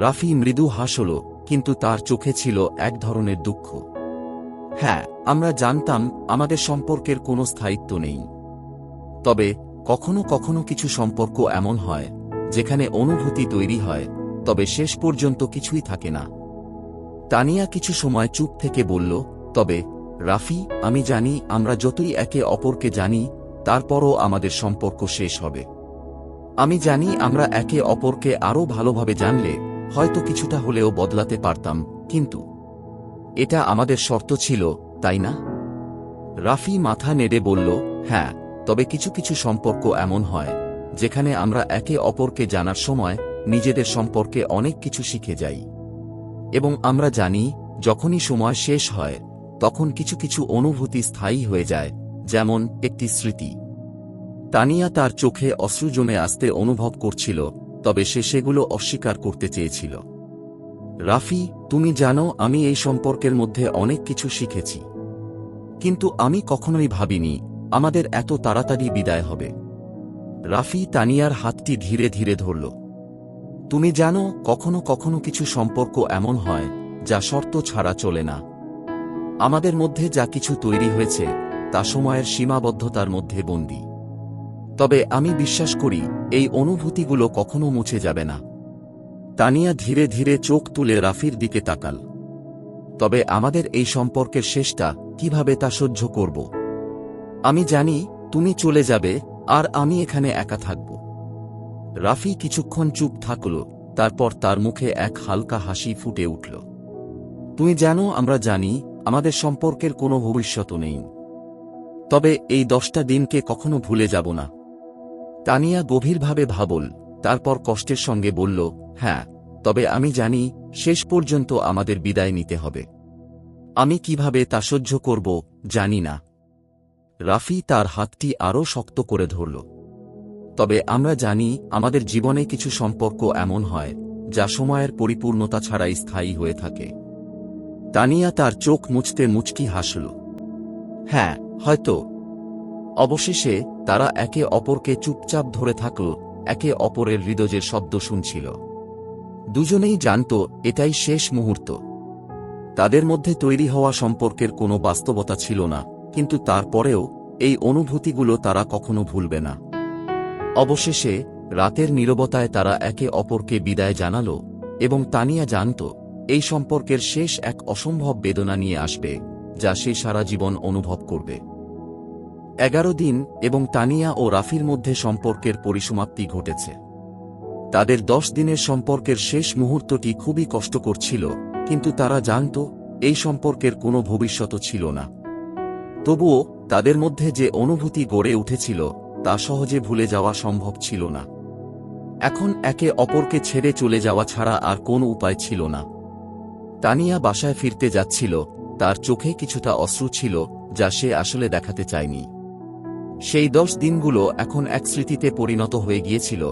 রাফি মৃদু হাসল, কিন্তু তার চোখে ছিল এক ধরনের দুঃখ। হ্যাঁ, আমরা জানতাম আমাদের সম্পর্কের কোনো স্থায়িত্ব নেই। তবে কখনো কখনো কিছু সম্পর্ক এমন হয় যেখানে অনুভূতি তৈরি হয়, তবে শেষ পর্যন্ত কিছুই থাকে না। তানিয়া কিছু সময় চুপ থেকে বলল, তবে রাফি, আমি জানি আমরা যতই একে অপরকে জানি তারপরও আমাদের সম্পর্ক শেষ হবে। আমি জানি আমরা একে অপরকে আরও ভালোভাবে জানলে হয়তো কিছুটা হলেও বদলাতে পারতাম, কিন্তু এটা আমাদের শর্ত ছিল, তাই না? রাফি মাথা নেড়ে বলল, হ্যাঁ, তবে কিছু কিছু সম্পর্ক এমন হয় যেখানে আমরা একে অপরকে জানার সময় নিজেদের সম্পর্কে অনেক কিছু শিখে যাই। এবং আমরা জানি যখনই সময় শেষ হয় তখন কিছু কিছু অনুভূতি স্থায়ী হয়ে যায়, যেমন একটি স্মৃতি। তানিয়া তার চোখে অশ্রু জমে আসতে অনুভব করছিল, তবে সে সেগুলো অস্বীকার করতে চেয়েছিল। রাফি, তুমি জানো আমি এই সম্পর্কের মধ্যে অনেক কিছু শিখেছি, কিন্তু আমি কখনোই ভাবিনি আমাদের এত তাড়াতাড়ি বিদায় হবে। রাফি তানিয়ার হাতটি ধীরে ধীরে ধরল। তুমি জানো, কখনো কখনো কিছু সম্পর্ক এমন হয় যা শর্ত ছাড়া চলে না। আমাদের মধ্যে যা কিছু তৈরি হয়েছে তা সময়ের সীমাবদ্ধতার মধ্যে বন্দী। তবে আমি বিশ্বাস করি এই অনুভূতিগুলো কখনো মুছে যাবে না। তানিয়া ধীরে ধীরে চোখ তুলে রাফির দিকে তাকাল। তবে আমাদের এই সম্পর্কের শেষটা কিভাবে তা সহ্য করব? আমি জানি তুমি চলে যাবে আর আমি এখানে একা থাকব। রাফি কিছুক্ষণ চুপ থাকল, তারপর তার মুখে এক হালকা হাসি ফুটে উঠল। তুমি জানো, আমরা জানি আমাদের সম্পর্কের কোনো ভবিষ্যৎ নেই, তবে এই 10টা দিনকে কখনো ভুলে যাব না। তানিয়া গভীরভাবে ভাবল, তারপর কষ্টের সঙ্গে বলল, হ্যাঁ, তবে আমি জানি শেষ পর্যন্ত আমাদের বিদায় নিতে হবে। আমি কিভাবে তা সহ্য করব জানি না। রাফি তার হাতটি আরও শক্ত করে ধরল। তবে আমরা জানি আমাদের জীবনে কিছু সম্পর্ক এমন হয় যা সময়ের পরিপূর্ণতা ছাড়াই স্থায়ী হয়ে থাকে। তানিয়া তার চোখ মুছতে মুচকি হাসল। হ্যাঁ, হয়তো। অবশেষে তারা একে অপরকে চুপচাপ ধরে থাকল, একে অপরের হৃদয়ের শব্দ শুনছিল। দুজনেই জানত এটাই শেষ মুহূর্ত। তাদের মধ্যে তৈরি হওয়া সম্পর্কের কোনো বাস্তবতা ছিল না, কিন্তু তারপরেও এই অনুভূতিগুলো তারা কখনো ভুলবে না। অবশেষে রাতের নীরবতায় তারা একে অপরকে বিদায় জানাল, এবং তানিয়া জানত এই সম্পর্কের শেষ এক অসম্ভব বেদনা নিয়ে আসবে যা সে সারা জীবন অনুভব করবে। 11 দিন এবং তানিয়া ও রাফির মধ্যে সম্পর্কের পরিসমাপ্তি ঘটেছে। তাদের 10 দিনের সম্পর্কের শেষ মুহূর্তটি খুবই কষ্টকর ছিল, কিন্তু তারা জানত এই সম্পর্কের কোনো ভবিষ্যৎ ছিল না। তবুও তাদের মধ্যে যে অনুভূতি গড়ে উঠেছিল তা সহজে ভুলে যাওয়া সম্ভব ছিল না। এখন একে অপরকে ছেড়ে চলে যাওয়া ছাড়া আর কোনো উপায় ছিল না। তানিয়া বাসায় ফিরতে যাচ্ছিল, তার চোখে কিছুটা অশ্রু ছিল যা সে আসলে দেখাতে চায়নি। সেই 10 দিনগুলো এখন এক স্মৃতিতে পরিণত হয়ে গিয়েছিল,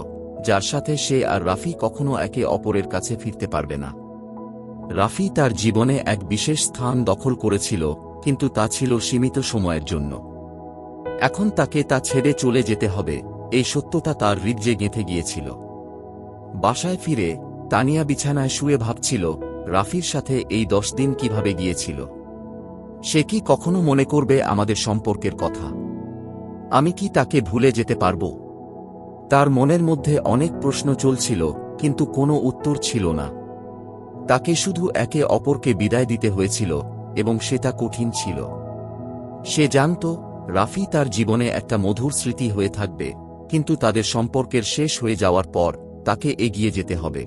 যার সাথে সে আর রাফি কখনো একে অপরের কাছে ফিরতে পারবে না। রাফি তার জীবনে এক বিশেষ স্থান দখল করেছিল, কিন্তু তা ছিল সীমিত সময়ের জন্য। এখন তাকে তা ছেড়ে চলে যেতে হবে, এই সত্যতা তার হৃদয়ে গেঁথে গিয়েছিল। বাসায় ফিরে তানিয়া বিছানায় শুয়ে ভাবছিল রাফির সাথে এই 10 দিন কিভাবে গিয়েছিল। সে কি কখনো মনে করবে আমাদের সম্পর্কের কথা? আমি কি তাকে ভুলে যেতে পারব? তার মনের মধ্যে অনেক প্রশ্ন চলছিল, কিন্তু কোনো উত্তর ছিল না। তাকে শুধু একে অপরকে বিদায় দিতে হয়েছিল, এবং সেটা কঠিন ছিল। সে জানত রাফি তার জীবনে একটা মধুর স্মৃতি হয়ে থাকবে, কিন্তু তাদের সম্পর্কের শেষ হয়ে যাওয়ার পর তাকে এগিয়ে যেতে হবে।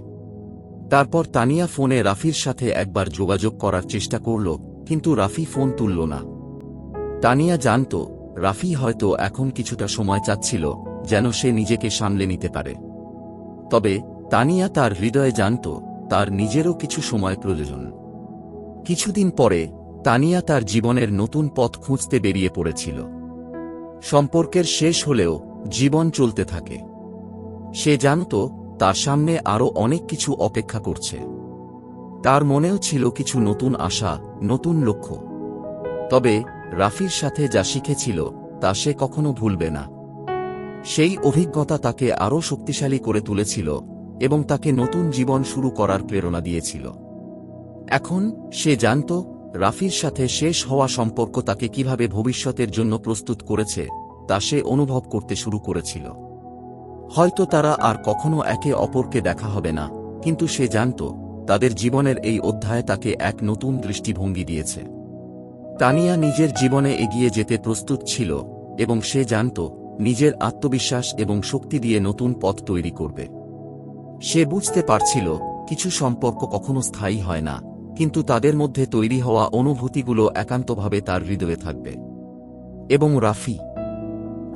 তারপর তানিয়া ফোনে রাফির সাথে একবার যোগাযোগ করার চেষ্টা করল, কিন্তু রাফি ফোন তুলল না। তানিয়া জানত রাফি হয়তো এখন কিছুটা সময় চাচ্ছিল, যেন সে নিজেকে সামলে নিতে পারে। তবে তানিয়া তার হৃদয়ে জানত তার নিজেরও কিছু সময় প্রয়োজন। কিছুদিন পরে তানিয়া তার জীবনের নতুন পথ খুঁজতে বেরিয়ে পড়েছিল। সম্পর্কের শেষ হলেও জীবন চলতে থাকে। সে জানত তার সামনে আরও অনেক কিছু অপেক্ষা করছে। তার মনেও ছিল কিছু নতুন আশা, নতুন লক্ষ্য। তবে রাফির সাথে যা শিখেছিল তা সে কখনো ভুলবে না। সেই অভিজ্ঞতা তাকে আরও শক্তিশালী করে তুলেছিল এবং তাকে নতুন জীবন শুরু করার প্রেরণা দিয়েছিল। এখন সে জানত রাফির সাথে শেষ হওয়া সম্পর্ক তাকে কিভাবে ভবিষ্যতের জন্য প্রস্তুত করেছে তা সে অনুভব করতে শুরু করেছিল। হয়তো তারা আর কখনো একে অপরকে দেখা হবে না, কিন্তু সে জানত তাদের জীবনের এই অধ্যায় তাকে এক নতুন দৃষ্টিভঙ্গি দিয়েছে। তানিয়া নিজের জীবনে এগিয়ে যেতে প্রস্তুত ছিল, এবং সে জানত নিজের আত্মবিশ্বাস এবং শক্তি দিয়ে নতুন পথ তৈরি করবে। সে বুঝতে পারছিল কিছু সম্পর্ক কখনো স্থায়ী হয় না, কিন্তু তাদের মধ্যে তৈরি হওয়া অনুভূতিগুলো একান্তভাবে তার হৃদয়ে থাকবে। এবং রাফি,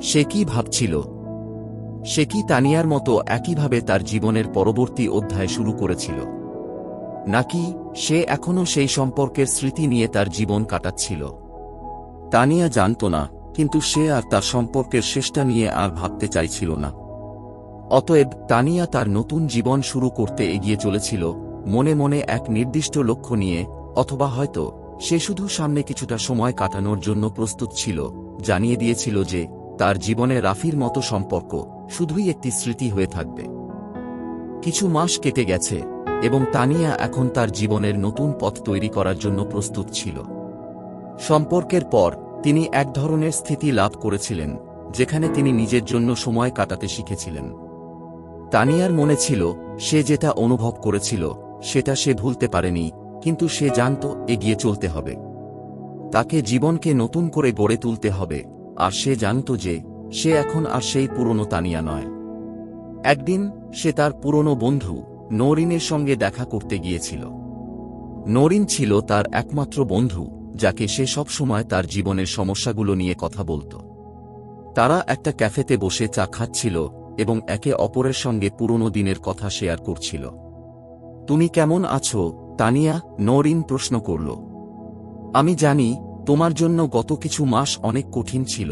সে কি ভাবছিল? সে কি তানিয়ার মতো একইভাবে তার জীবনের পরবর্তী অধ্যায় শুরু করেছিল, নাকি সে এখনও সেই সম্পর্কের স্মৃতি নিয়ে তার জীবন কাটাচ্ছিল? তানিয়া জানত না, কিন্তু সে আর তার সম্পর্কের শেষটা নিয়ে আর ভাবতে চাইছিল না। অতএব তানিয়া তার নতুন জীবন শুরু করতে এগিয়ে চলেছিল, মনে মনে এক নির্দিষ্ট লক্ষ্য নিয়ে, অথবা হয়তো সে শুধু সামনে কিছুটা সময় কাটানোর জন্য প্রস্তুত ছিল, জানিয়ে দিয়েছিল যে তার জীবনে রাফির মতো সম্পর্ক শুধুই একটি স্মৃতি হয়ে থাকবে। কিছু মাস কেটে গেছে এবং তানিয়া এখন তার জীবনের নতুন পথ তৈরি করার জন্য প্রস্তুত ছিল। সম্পর্কের পর তিনি এক ধরনের স্থিতি লাভ করেছিলেন যেখানে তিনি নিজের জন্য সময় কাটাতে শিখেছিলেন। তানিয়ার মনে ছিল সে যেটা অনুভব করেছিল সেটা সে ভুলতে পারেনি, কিন্তু সে জানত এগিয়ে চলতে হবে। তাকে জীবনকে নতুন করে গড়ে তুলতে হবে, আর সে জানত যে সে এখন আর সেই পুরনো তানিয়া নয়। একদিন সে তার পুরনো বন্ধু নওরিনের সঙ্গে দেখা করতে গিয়েছিল। নওরিন ছিল তার একমাত্র বন্ধু, যাকে সে সব সময় তার জীবনের সমস্যাগুলো নিয়ে কথা বলত। তারা একটা ক্যাফেতে বসে চা খাচ্ছিল এবং একে অপরের সঙ্গে পুরনো দিনের কথা শেয়ার করছিল। তুমি কেমন আছো, তানিয়া? নওরিন প্রশ্ন করল। আমি জানি তোমার জন্য গত কিছু মাস অনেক কঠিন ছিল।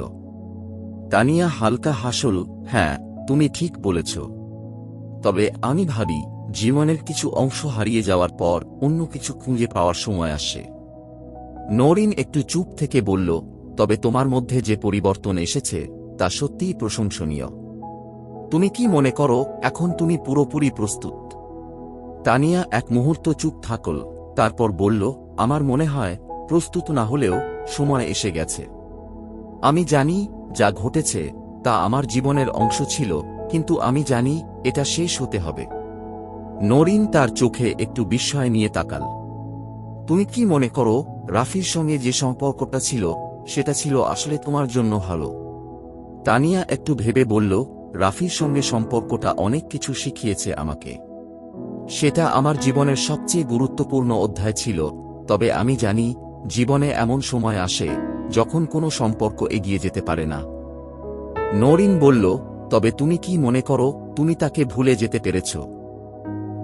তানিয়া হালকা হাসল। হ্যাঁ, তুমি ঠিক বলেছ। তবে আমি ভাবি জীবনের কিছু অংশ হারিয়ে যাওয়ার পর অন্য কিছু খুঁজে পাওয়ার সময় আসে। নওরিন একটু চুপ থেকে বলল, তবে তোমার মধ্যে যে পরিবর্তন এসেছে তা সত্যিই প্রশংসনীয়। তুমি কি মনে করো এখন তুমি পুরোপুরি প্রস্তুত? তানিয়া এক মুহূর্ত চুপ থাকল, তারপর বলল, আমার মনে হয় প্রস্তুত না হলেও সময় এসে গেছে। আমি জানি যা ঘটেছে তা আমার জীবনের অংশ ছিল, কিন্তু আমি জানি এটা শেষ হতে হবে। নওরিন তার চোখে একটু বিস্ময় নিয়ে তাকাল। তুমি কি মনে করো রাফির সঙ্গে যে সম্পর্কটা ছিল সেটা ছিল আসলে তোমার জন্য ভালো? তানিয়া একটু ভেবে বলল, রাফির সঙ্গে সম্পর্কটা অনেক কিছু শিখিয়েছে আমাকে। সেটা আমার জীবনের সবচেয়ে গুরুত্বপূর্ণ অধ্যায় ছিল, তবে আমি জানি জীবনে এমন সময় আসে যখন কোনো সম্পর্ক এগিয়ে যেতে পারে না। নওরিন বলল, তবে তুমি কি মনে করো তুমি তাকে ভুলে যেতে পেরেছ?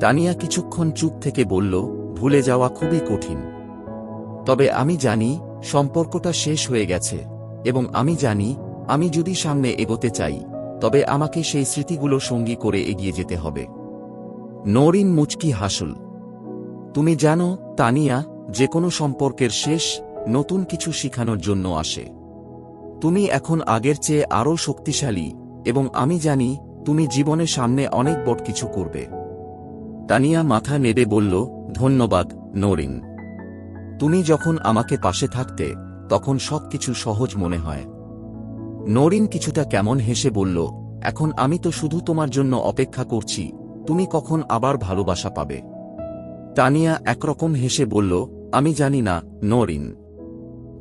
তানিয়া কিছুক্ষণ চুপ থেকে বলল, ভুলে যাওয়া খুবই কঠিন। তবে আমি জানি সম্পর্কটা শেষ হয়ে গেছে, এবং আমি জানি আমি যদি সামনে এগোতে চাই তবে আমাকে সেই স্মৃতিগুলো সঙ্গী করে এগিয়ে যেতে হবে। নওরিন মুচকি হাসল। তুমি জানো তানিয়া, যে কোনো সম্পর্কের শেষ নতুন কিছু শিখানোর জন্য আসে। তুমি এখন আগের চেয়ে আরও শক্তিশালী, এবং আমি জানি তুমি জীবনের সামনে অনেক বড় কিছু করবে। তানিয়া মাথা নেড়ে বলল, ধন্যবাদ নওরিন। তুমি যখন আমাকে পাশে থাকতে তখন সবকিছু সহজ মনে হয়। নওরিন কিছুটা কেমন হেসে বলল, এখন আমি তো শুধু তোমার জন্য অপেক্ষা করছি তুমি কখন আবার ভালোবাসা পাবে। তানিয়া একরকম হেসে বলল, আমি জানি না নওরিন,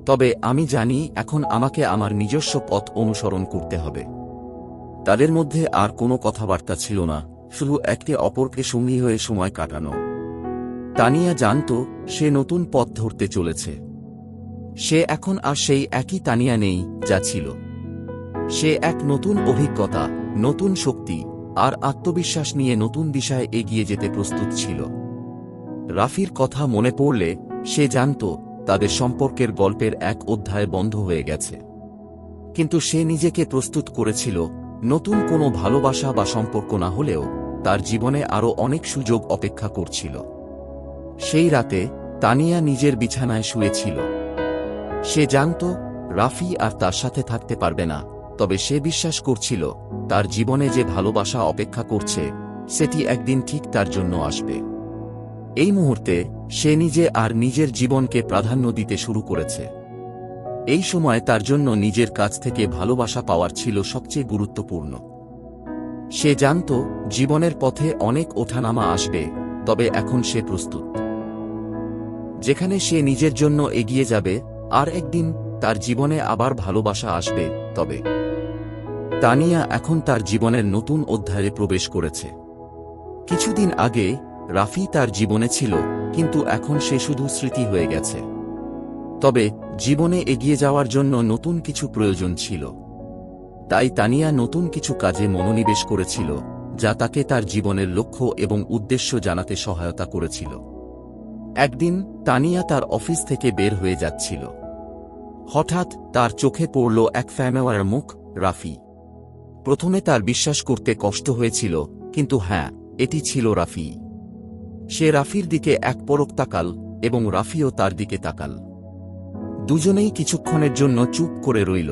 তবে আমি জানি এখন আমাকে আমার নিজস্ব পথ অনুসরণ করতে হবে। তাদের মধ্যে আর কোনো কথাবার্তা ছিল না, শুধু একে অপরকে সঙ্গী হয়ে সময় কাটানো। তানিয়া জানত সে নতুন পথ ধরতে চলেছে। সে এখন আর সেই একই তানিয়া নেই যা ছিল। সে এক নতুন অভিজ্ঞতা, নতুন শক্তি আর আত্মবিশ্বাস নিয়ে নতুন দিশায় এগিয়ে যেতে প্রস্তুত ছিল। রাফির কথা মনে পড়লে সে জানত তাদের সম্পর্কের গল্পের এক অধ্যায় বন্ধ হয়ে গেছে, কিন্তু সে নিজেকে প্রস্তুত করেছিল নতুন কোনো ভালোবাসা বা সম্পর্ক না হলেও তার জীবনে আরও অনেক সুযোগ অপেক্ষা করছিল। সেই রাতে তানিয়া নিজের বিছানায় শুয়েছিল। সে জানত রাফি আর তার সাথে থাকতে পারবে না, তবে সে বিশ্বাস করছিল তার জীবনে যে ভালোবাসা অপেক্ষা করছে সেটি একদিন ঠিক তার জন্য আসবে। এই মুহূর্তে সে নিজে আর নিজের জীবনকে প্রাধান্য দিতে শুরু করেছে। এই সময় তার জন্য নিজের কাছ থেকে ভালোবাসা পাওয়ার ছিল সবচেয়ে গুরুত্বপূর্ণ। সে জানত জীবনের পথে অনেক ওঠানামা আসবে, তবে এখন সে প্রস্তুত। যেখানে সে নিজের জন্য এগিয়ে যাবে আর একদিন তার জীবনে আবার ভালোবাসা আসবে। তবে তানিয়া এখন তার জীবনের নতুন অধ্যায়ে প্রবেশ করেছে। কিছুদিন আগে রাফি তার জীবনে ছিল, কিন্তু এখন সে শুধু স্মৃতি হয়ে গেছে। তবে জীবনে এগিয়ে যাওয়ার জন্য নতুন কিছু প্রয়োজন ছিল। তাই তানিয়া নতুন কিছু কাজে মনোনিবেশ করেছিল যা তাকে তার জীবনের লক্ষ্য এবং উদ্দেশ্য জানাতে সহায়তা করেছিল। একদিন তানিয়া তার অফিস থেকে বের হয়ে যাচ্ছিল। হঠাৎ তার চোখে পড়ল এক ফ্যামেওয়ার মুখ, রাফি। প্রথমে তার বিশ্বাস করতে কষ্ট হয়েছিল, কিন্তু হ্যাঁ, এটি ছিল রাফি। সে রাফির দিকে এক পলক তাকাল এবং রাফিও তার দিকে তাকাল। দুজনেই কিছুক্ষণের জন্য চুপ করে রইল।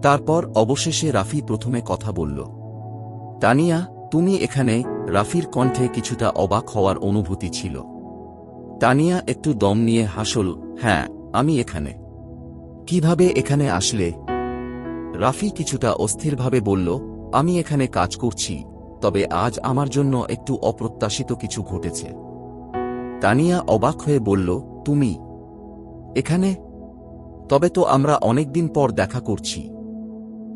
তারপর অবশেষে রাফি প্রথমে কথা বলল, তানিয়া, তুমি এখানে? রাফির কণ্ঠে কিছুটা অবাক হওয়ার অনুভূতি ছিল। তানিয়া একটু দম নিয়ে হাসল। হ্যাঁ, আমি এখানে। কিভাবে এখানে আসলে? রাফি কিছুটা অস্থিরভাবে বলল, আমি এখানে কাজ করছি, তবে আজ আমার জন্য একটু অপ্রত্যাশিত কিছু ঘটেছে। তানিয়া অবাক হয়ে বলল, তুমি এখানে? তবে তো আমরা অনেকদিন পর দেখা করছি।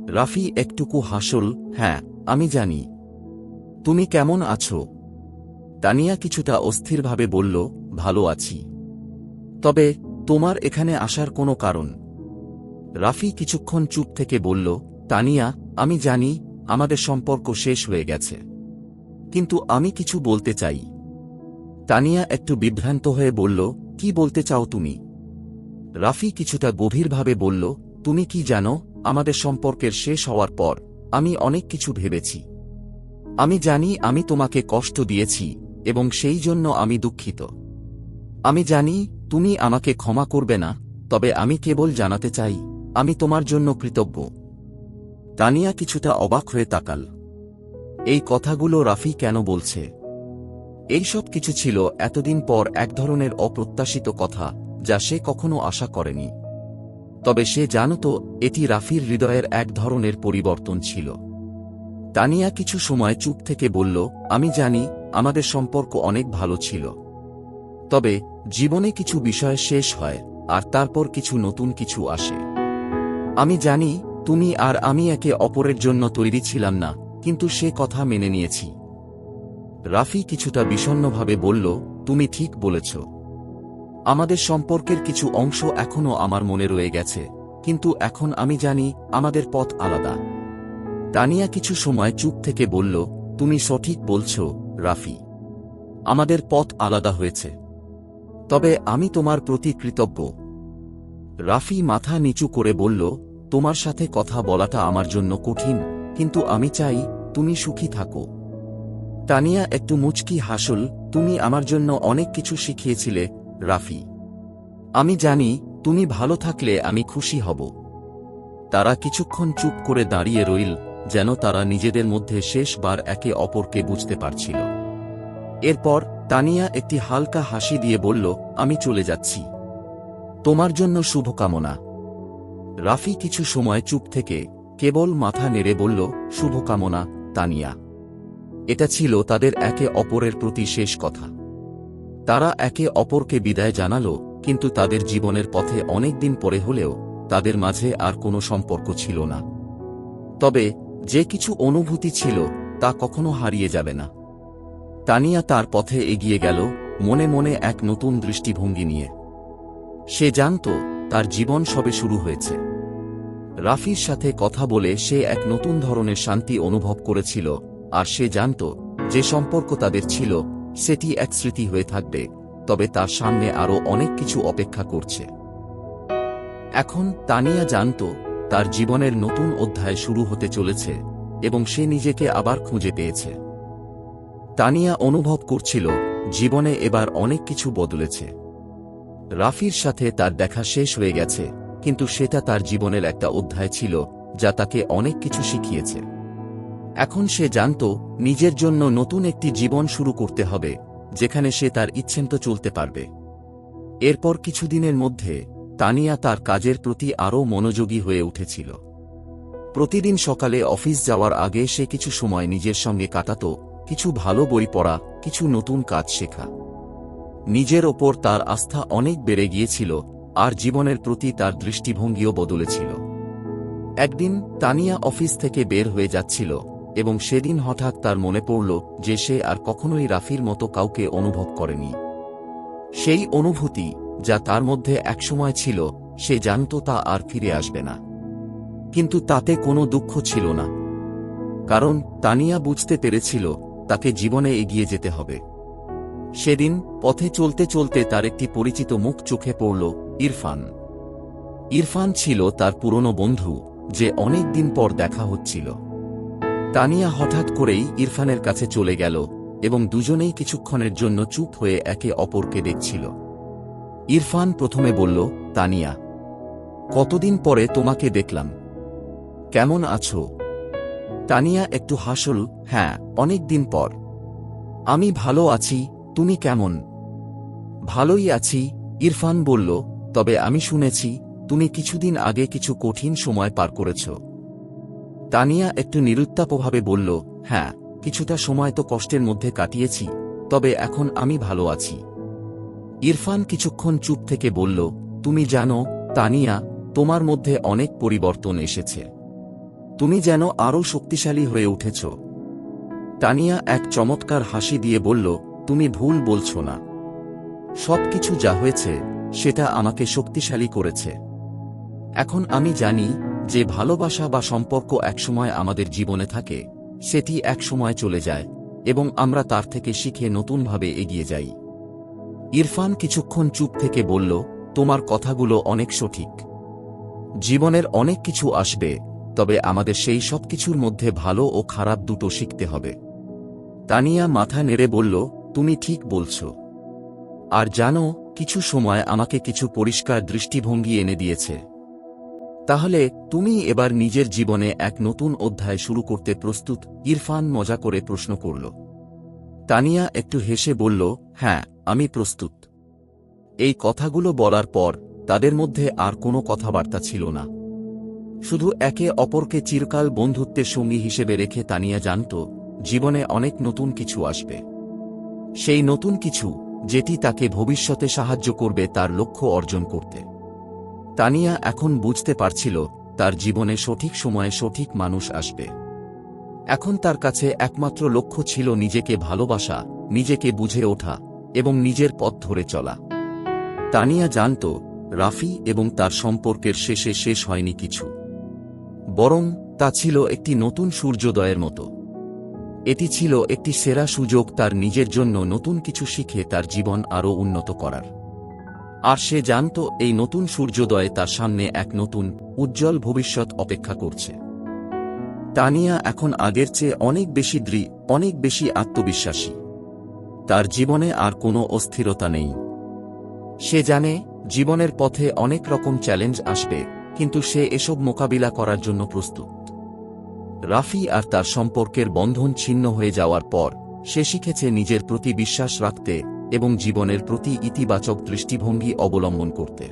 রাফি একটুকু হাসল। হ্যাঁ, আমি জানি। তুমি কেমন আছো? তানিয়া কিছুটা অস্থিরভাবে বলল, ভালো আছি। তবে তোমার এখানে আসার কোনো কারণ? রাফি কিছুক্ষণ চুপ থেকে বলল, তানিয়া, আমি জানি আমাদের সম্পর্ক শেষ হয়ে গেছে, কিন্তু আমি কিছু বলতে চাই। তানিয়া একটু বিভ্রান্ত হয়ে বলল, কি বলতে চাও তুমি? রাফি কিছুটা গভীরভাবে বলল, তুমি কি জানো, আমাদের সম্পর্কের শেষ হওয়ার পর আমি অনেক কিছু ভেবেছি। আমি জানি আমি তোমাকে কষ্ট দিয়েছি, এবং সেই জন্য আমি দুঃখিত। আমি জানি তুমি আমাকে ক্ষমা করবে না, তবে আমি কেবল জানাতে চাই আমি তোমার জন্য কৃতজ্ঞ। তানিয়া কিছুটা অবাক হয়ে তাকাল। এই কথাগুলো রাফি কেন বলছে? এইসব কিছু ছিল এতদিন পর এক ধরনের অপ্রত্যাশিত কথা, যা সে কখনো আশা করেনি। তবে সে জানত এটি রাফির হৃদয়ের এক ধরনের পরিবর্তন ছিল। তানিয়া কিছু সময় চুপ থেকে বলল, আমি জানি আমাদের সম্পর্ক অনেক ভালো ছিল। তবে জীবনে কিছু বিষয় শেষ হয়, আর তারপর কিছু নতুন কিছু আসে। আমি জানি তুমি আর আমি একে অপরের জন্য তৈরি ছিলাম না, কিন্তু সে কথা মেনে নিয়েছি। রাফি কিছুটা বিষণ্ণভাবে বলল, তুমি ঠিক বলেছ। আমাদের সম্পর্কের কিছু অংশ এখনও আমার মনে রয়ে গেছে, কিন্তু এখন আমি জানি আমাদের পথ আলাদা। তানিয়া কিছু সময় চুপ থেকে বলল, তুমি সঠিক বলছ রাফি, আমাদের পথ আলাদা হয়েছে। তবে আমি তোমার প্রতি কৃতজ্ঞ। রাফি মাথা নিচু করে বলল, তোমার সাথে কথা বলাটা আমার জন্য কঠিন, কিন্তু আমি চাই তুমি সুখী থাকো। তানিয়া একটু মুচকি হাসল। তুমি আমার জন্য অনেক কিছু শিখিয়েছিলে রাফি। আমি জানি তুমি ভালো থাকলে আমি খুশি হব। তারা কিছুক্ষণ চুপ করে দাঁড়িয়ে রইল, যেন তারা নিজেদের মধ্যে শেষবার একে অপরকে বুঝতে পারছিল। এরপর তানিয়া একটি হালকা হাসি দিয়ে বলল, আমি চলে যাচ্ছি। তোমার জন্য শুভকামনা। রাফি কিছু সময় চুপ থেকে কেবল মাথা নেড়ে বলল, শুভকামনা তানিয়া। এটা ছিল তাদের একে অপরের প্রতি শেষ কথা। তারা একে অপরকে বিদায় জানালো, কিন্তু তাদের জীবনের পথে অনেক দিন পরে হলেও তাদের মাঝে আর কোনো সম্পর্ক ছিল না। তবে যে কিছু অনুভূতি ছিল তা কখনো হারিয়ে যাবে না। তানিয়া তার পথে এগিয়ে গেল, মনে মনে এক নতুন দৃষ্টিভঙ্গি নিয়ে। সে জানত তার জীবন সবে শুরু হয়েছে। রাফির সাথে কথা বলে সে এক নতুন ধরনের শান্তি অনুভব করেছিল, আর সে জানত যে সম্পর্ক তাদের ছিল সেটি এক স্মৃতি হয়ে থাকবে, তবে তার সামনে আরও অনেক কিছু অপেক্ষা করছে। এখন তানিয়া জানত তার জীবনের নতুন অধ্যায় শুরু হতে চলেছে, এবং সে নিজেকে আবার খুঁজে পেয়েছে। তানিয়া অনুভব করছিল জীবনে এবার অনেক কিছু বদলেছে। রাফির সাথে তার দেখা শেষ হয়ে গেছে, কিন্তু সেটা তার জীবনের একটা অধ্যায় ছিল যা তাকে অনেক কিছু শিখিয়েছে। এখন সে জানত নিজের জন্য নতুন একটি জীবন শুরু করতে হবে, যেখানে সে তার ইচ্ছেমতো চলতে পারবে। এরপর কিছুদিনের মধ্যে তানিয়া তার কাজের প্রতি আরও মনোযোগী হয়ে উঠেছিল। প্রতিদিন সকালে অফিস যাওয়ার আগে সে কিছু সময় নিজের সঙ্গে কাটাত, কিছু ভালো বই পড়া, কিছু নতুন কাজ শেখা। নিজের ওপর তার আস্থা অনেক বেড়ে গিয়েছিল, আর জীবনের প্রতি তার দৃষ্টিভঙ্গিও বদলেছিল। একদিন তানিয়া অফিস থেকে বের হয়ে যাচ্ছিল, এবং সেদিন হঠাৎ তার মনে পড়ল যে সে আর কখনোই রাফির মতো কাউকে অনুভব করেনি। সেই অনুভূতি যা তার মধ্যে একসময় ছিল, সে জানত তা আর ফিরে আসবে না। কিন্তু তাতে কোনো দুঃখ ছিল না, কারণ তানিয়া বুঝতে পেরেছিল তাকে জীবনে এগিয়ে যেতে হবে। সেদিন পথে চলতে চলতে তার একটি পরিচিত মুখ চোখে পড়ল, ইরফান। ইরফান ছিল তার পুরনো বন্ধু, যে অনেক দিন পর দেখা হচ্ছিল। তানিয়া হঠাৎ করেই ইরফানের কাছে চলে গেল, এবং দুজনেই কিছুক্ষণের জন্য চুপ হয়ে একে অপরকে দেখছিল। ইরফান প্রথমে বলল, তানিয়া, কতদিন পরে তোমাকে দেখলাম, কেমন আছো? তানিয়া একটু হাসল। হ্যাঁ, অনেক দিন পর। আমি ভালো আছি, তুমি কেমন? ভালোই আছি, ইরফান বলল। তবে আমি শুনেছি তুমি কিছুদিন আগে কিছু কঠিন সময় পার করেছ। তানিয়া একটু নিরুত্তাপভাবে বলল, হ্যাঁ, কিছুটা সময় তো কষ্টের মধ্যে কাটিয়েছি, তবে এখন আমি ভালো আছি। ইরফান কিছুক্ষণ চুপ থেকে বলল, তুমি জানো তানিয়া, তোমার মধ্যে অনেক পরিবর্তন এসেছে। তুমি যেন আরও শক্তিশালী হয়ে উঠেছ। তানিয়া এক চমৎকার হাসি দিয়ে বলল, তুমি ভুল বলছো না। সবকিছু যা হয়েছে সেটা আমাকে শক্তিশালী করেছে। এখন আমি জানি যে ভালোবাসা বা সম্পর্ক একসময় আমাদের জীবনে থাকে, সেটি একসময় চলে যায় এবং আমরা তার থেকে শিখে নতুনভাবে এগিয়ে যাই। ইরফান কিছুক্ষণ চুপ থেকে বলল, তোমার কথাগুলো অনেক সঠিক। জীবনের অনেক কিছু আসবে, তবে আমাদের সেই সব কিছুর মধ্যে ভালো ও খারাপ দুটো শিখতে হবে। তানিয়া মাথা নেড়ে বলল, তুমি ঠিক বলছ। আর জানো, কিছু সময় আমাকে কিছু পরিষ্কার দৃষ্টিভঙ্গি এনে দিয়েছে। তাহলে তুমি এবার নিজের জীবনে এক নতুন অধ্যায় শুরু করতে প্রস্তুত? ইরফান মজা করে প্রশ্ন করল। তানিয়া একটু হেসে বলল, হ্যাঁ, আমি প্রস্তুত। এই কথাগুলো বলার পর তাদের মধ্যে আর কোনো কথাবার্তা ছিল না। শুধু একে অপরকে চিরকাল বন্ধুত্বের সঙ্গী হিসেবে রেখে তানিয়া জানত, জীবনে অনেক নতুন কিছু আসবে। সেই নতুন কিছু যেটি তাকে ভবিষ্যতে সাহায্য করবে তার লক্ষ্য অর্জন করতে। তানিয়া এখন বুঝতে পারছিল, তার জীবনে সঠিক সময়ে সঠিক মানুষ আসবে। এখন তার কাছে একমাত্র লক্ষ্য ছিল নিজেকে ভালোবাসা, নিজেকে বুঝে ওঠা এবং নিজের পথ ধরে চলা। তানিয়া জানত, রাফি এবং তার সম্পর্কের শেষে শেষ হয়নি কিছু, বরং তা ছিল একটি নতুন সূর্যোদয়ের মতো। এটি ছিল একটি সেরা সুযোগ তার নিজের জন্য নতুন কিছু শিখে তার জীবন আরও উন্নত করার। আর সে জানত, এই নতুন সূর্যোদয়ে তার সামনে এক নতুন উজ্জ্বল ভবিষ্যৎ অপেক্ষা করছে। তানিয়া এখন আগের চেয়ে অনেক বেশি দৃঢ়, অনেক বেশি আত্মবিশ্বাসী। তার জীবনে আর কোনো অস্থিরতা নেই। সে জানে, জীবনের পথে অনেক রকম চ্যালেঞ্জ আসবে, কিন্তু সে এসব মোকাবিলা করার জন্য প্রস্তুত। রাফি আর তার সম্পর্কের বন্ধন ছিন্ন হয়ে যাওয়ার পর সে শিখেছে নিজের প্রতি বিশ্বাস রাখতে এবং জীবনের প্রতি ইতিবাচক দৃষ্টিভঙ্গি অবলম্বন করতে।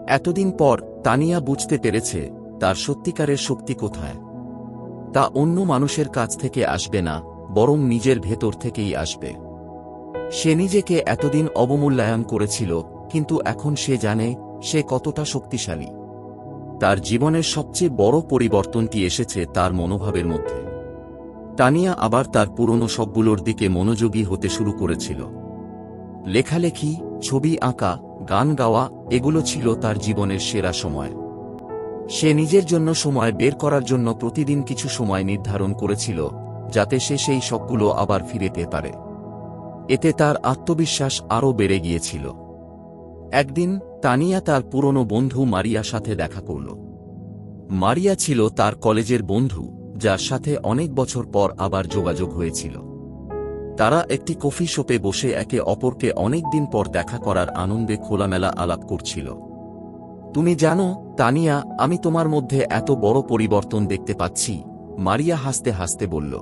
এতদিন পর তানিয়া বুঝতে পেরেছে তার সত্যিকারের শক্তি কোথায়। তা অন্য মানুষের কাছ থেকে আসবে না, বরং নিজের ভেতর থেকেই আসবে। সে নিজেকে এতদিন অবমূল্যায়ন করেছিল, কিন্তু এখন সে জানে সে কতটা শক্তিশালী। তার জীবনের সবচেয়ে বড় পরিবর্তনটি এসেছে তার মনোভাবের মধ্যে। তানিয়া আবার তার পুরনো সবগুলোর দিকে মনোযোগী হতে শুরু করেছিল। লেখালেখি, ছবি আঁকা, গান গাওয়া, এগুলো ছিল তার জীবনের সেরা সময়। সে নিজের জন্য সময় বের করার জন্য প্রতিদিন কিছু সময় নির্ধারণ করেছিল, যাতে সে সেই সবগুলো আবার ফিরে পেতে পারে। এতে তার আত্মবিশ্বাস আরও বেড়ে গিয়েছিল। একদিন তানিয়া তার পুরনো বন্ধু মারিয়ার সাথে দেখা করল। মারিয়া ছিল তার কলেজের বন্ধু, যার সাথে অনেক বছর পর আবার যোগাযোগ হয়েছিল। তারা একটি কফি শপে বসে একে অপরকে অনেক দিন পর দেখা করার আনন্দে খোলামেলা আলাপ করছিল। তুমি জানো তানিয়া, আমি তোমার মধ্যে এত বড় পরিবর্তন দেখতে পাচ্ছি, মারিয়া হাসতে হাসতে বলল।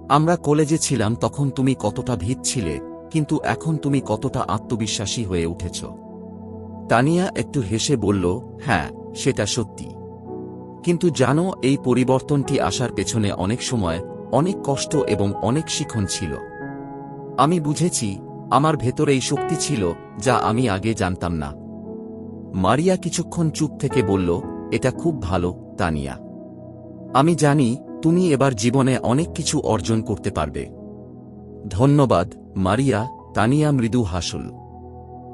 আমরা কলেজে ছিলাম তখন তুমি কতটা ভীত ছিলে, কিন্তু এখন তুমি কতটা আত্মবিশ্বাসী হয়ে উঠেছ। তানিয়া একটু হেসে বলল, হ্যাঁ, সেটা সত্যি। কিন্তু জানো, এই পরিবর্তনটি আসার পেছনে অনেক সময়, অনেক কষ্ট এবং অনেক শিখন ছিল। আমি বুঝেছি আমার ভেতরেই শক্তি ছিল যা আমি আগে জানতাম না। মারিয়া কিছুক্ষণ চুপ থেকে বলল, এটা খুব ভালো তানিয়া। আমি জানি তুমি এবার জীবনে অনেক কিছু অর্জন করতে পারবে। ধন্যবাদ মারিয়া। তানিয়া মৃদু হাসল।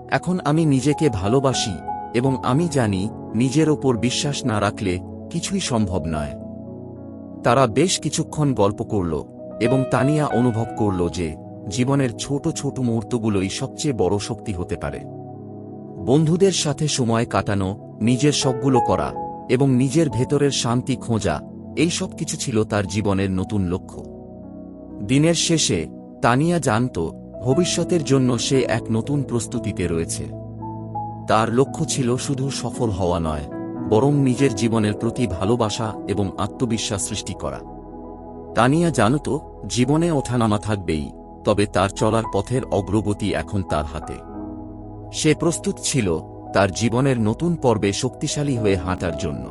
এখন আমি নিজেকে ভালোবাসি এবং আমি জানি নিজের ওপর বিশ্বাস না রাখলে কিছুই সম্ভব নয়। তারা বেশ কিছুক্ষণ গল্প করল এবং তানিয়া অনুভব করল যে জীবনের ছোট ছোট মুহূর্তগুলোই সবচেয়ে বড় শক্তি হতে পারে। বন্ধুদের সাথে সময় কাটানো, নিজের শখগুলো করা এবং নিজের ভেতরের শান্তি খোঁজা, এই সব কিছু ছিল তার জীবনের নতুন লক্ষ্য। দিনের শেষে তানিয়া জানত ভবিষ্যতের জন্য সে এক নতুন প্রস্তুতিতে রয়েছে। তার লক্ষ্য ছিল শুধু সফল হওয়া নয়, বরং নিজের জীবনের প্রতি ভালোবাসা এবং আত্মবিশ্বাস সৃষ্টি করা। তানিয়া জানত জীবনে ওঠানামা থাকবেই, তবে তার চলার পথের অগ্রগতি এখন তার হাতে। সে প্রস্তুত ছিল তার জীবনের নতুন পর্বে শক্তিশালী হয়ে হাঁটার জন্য।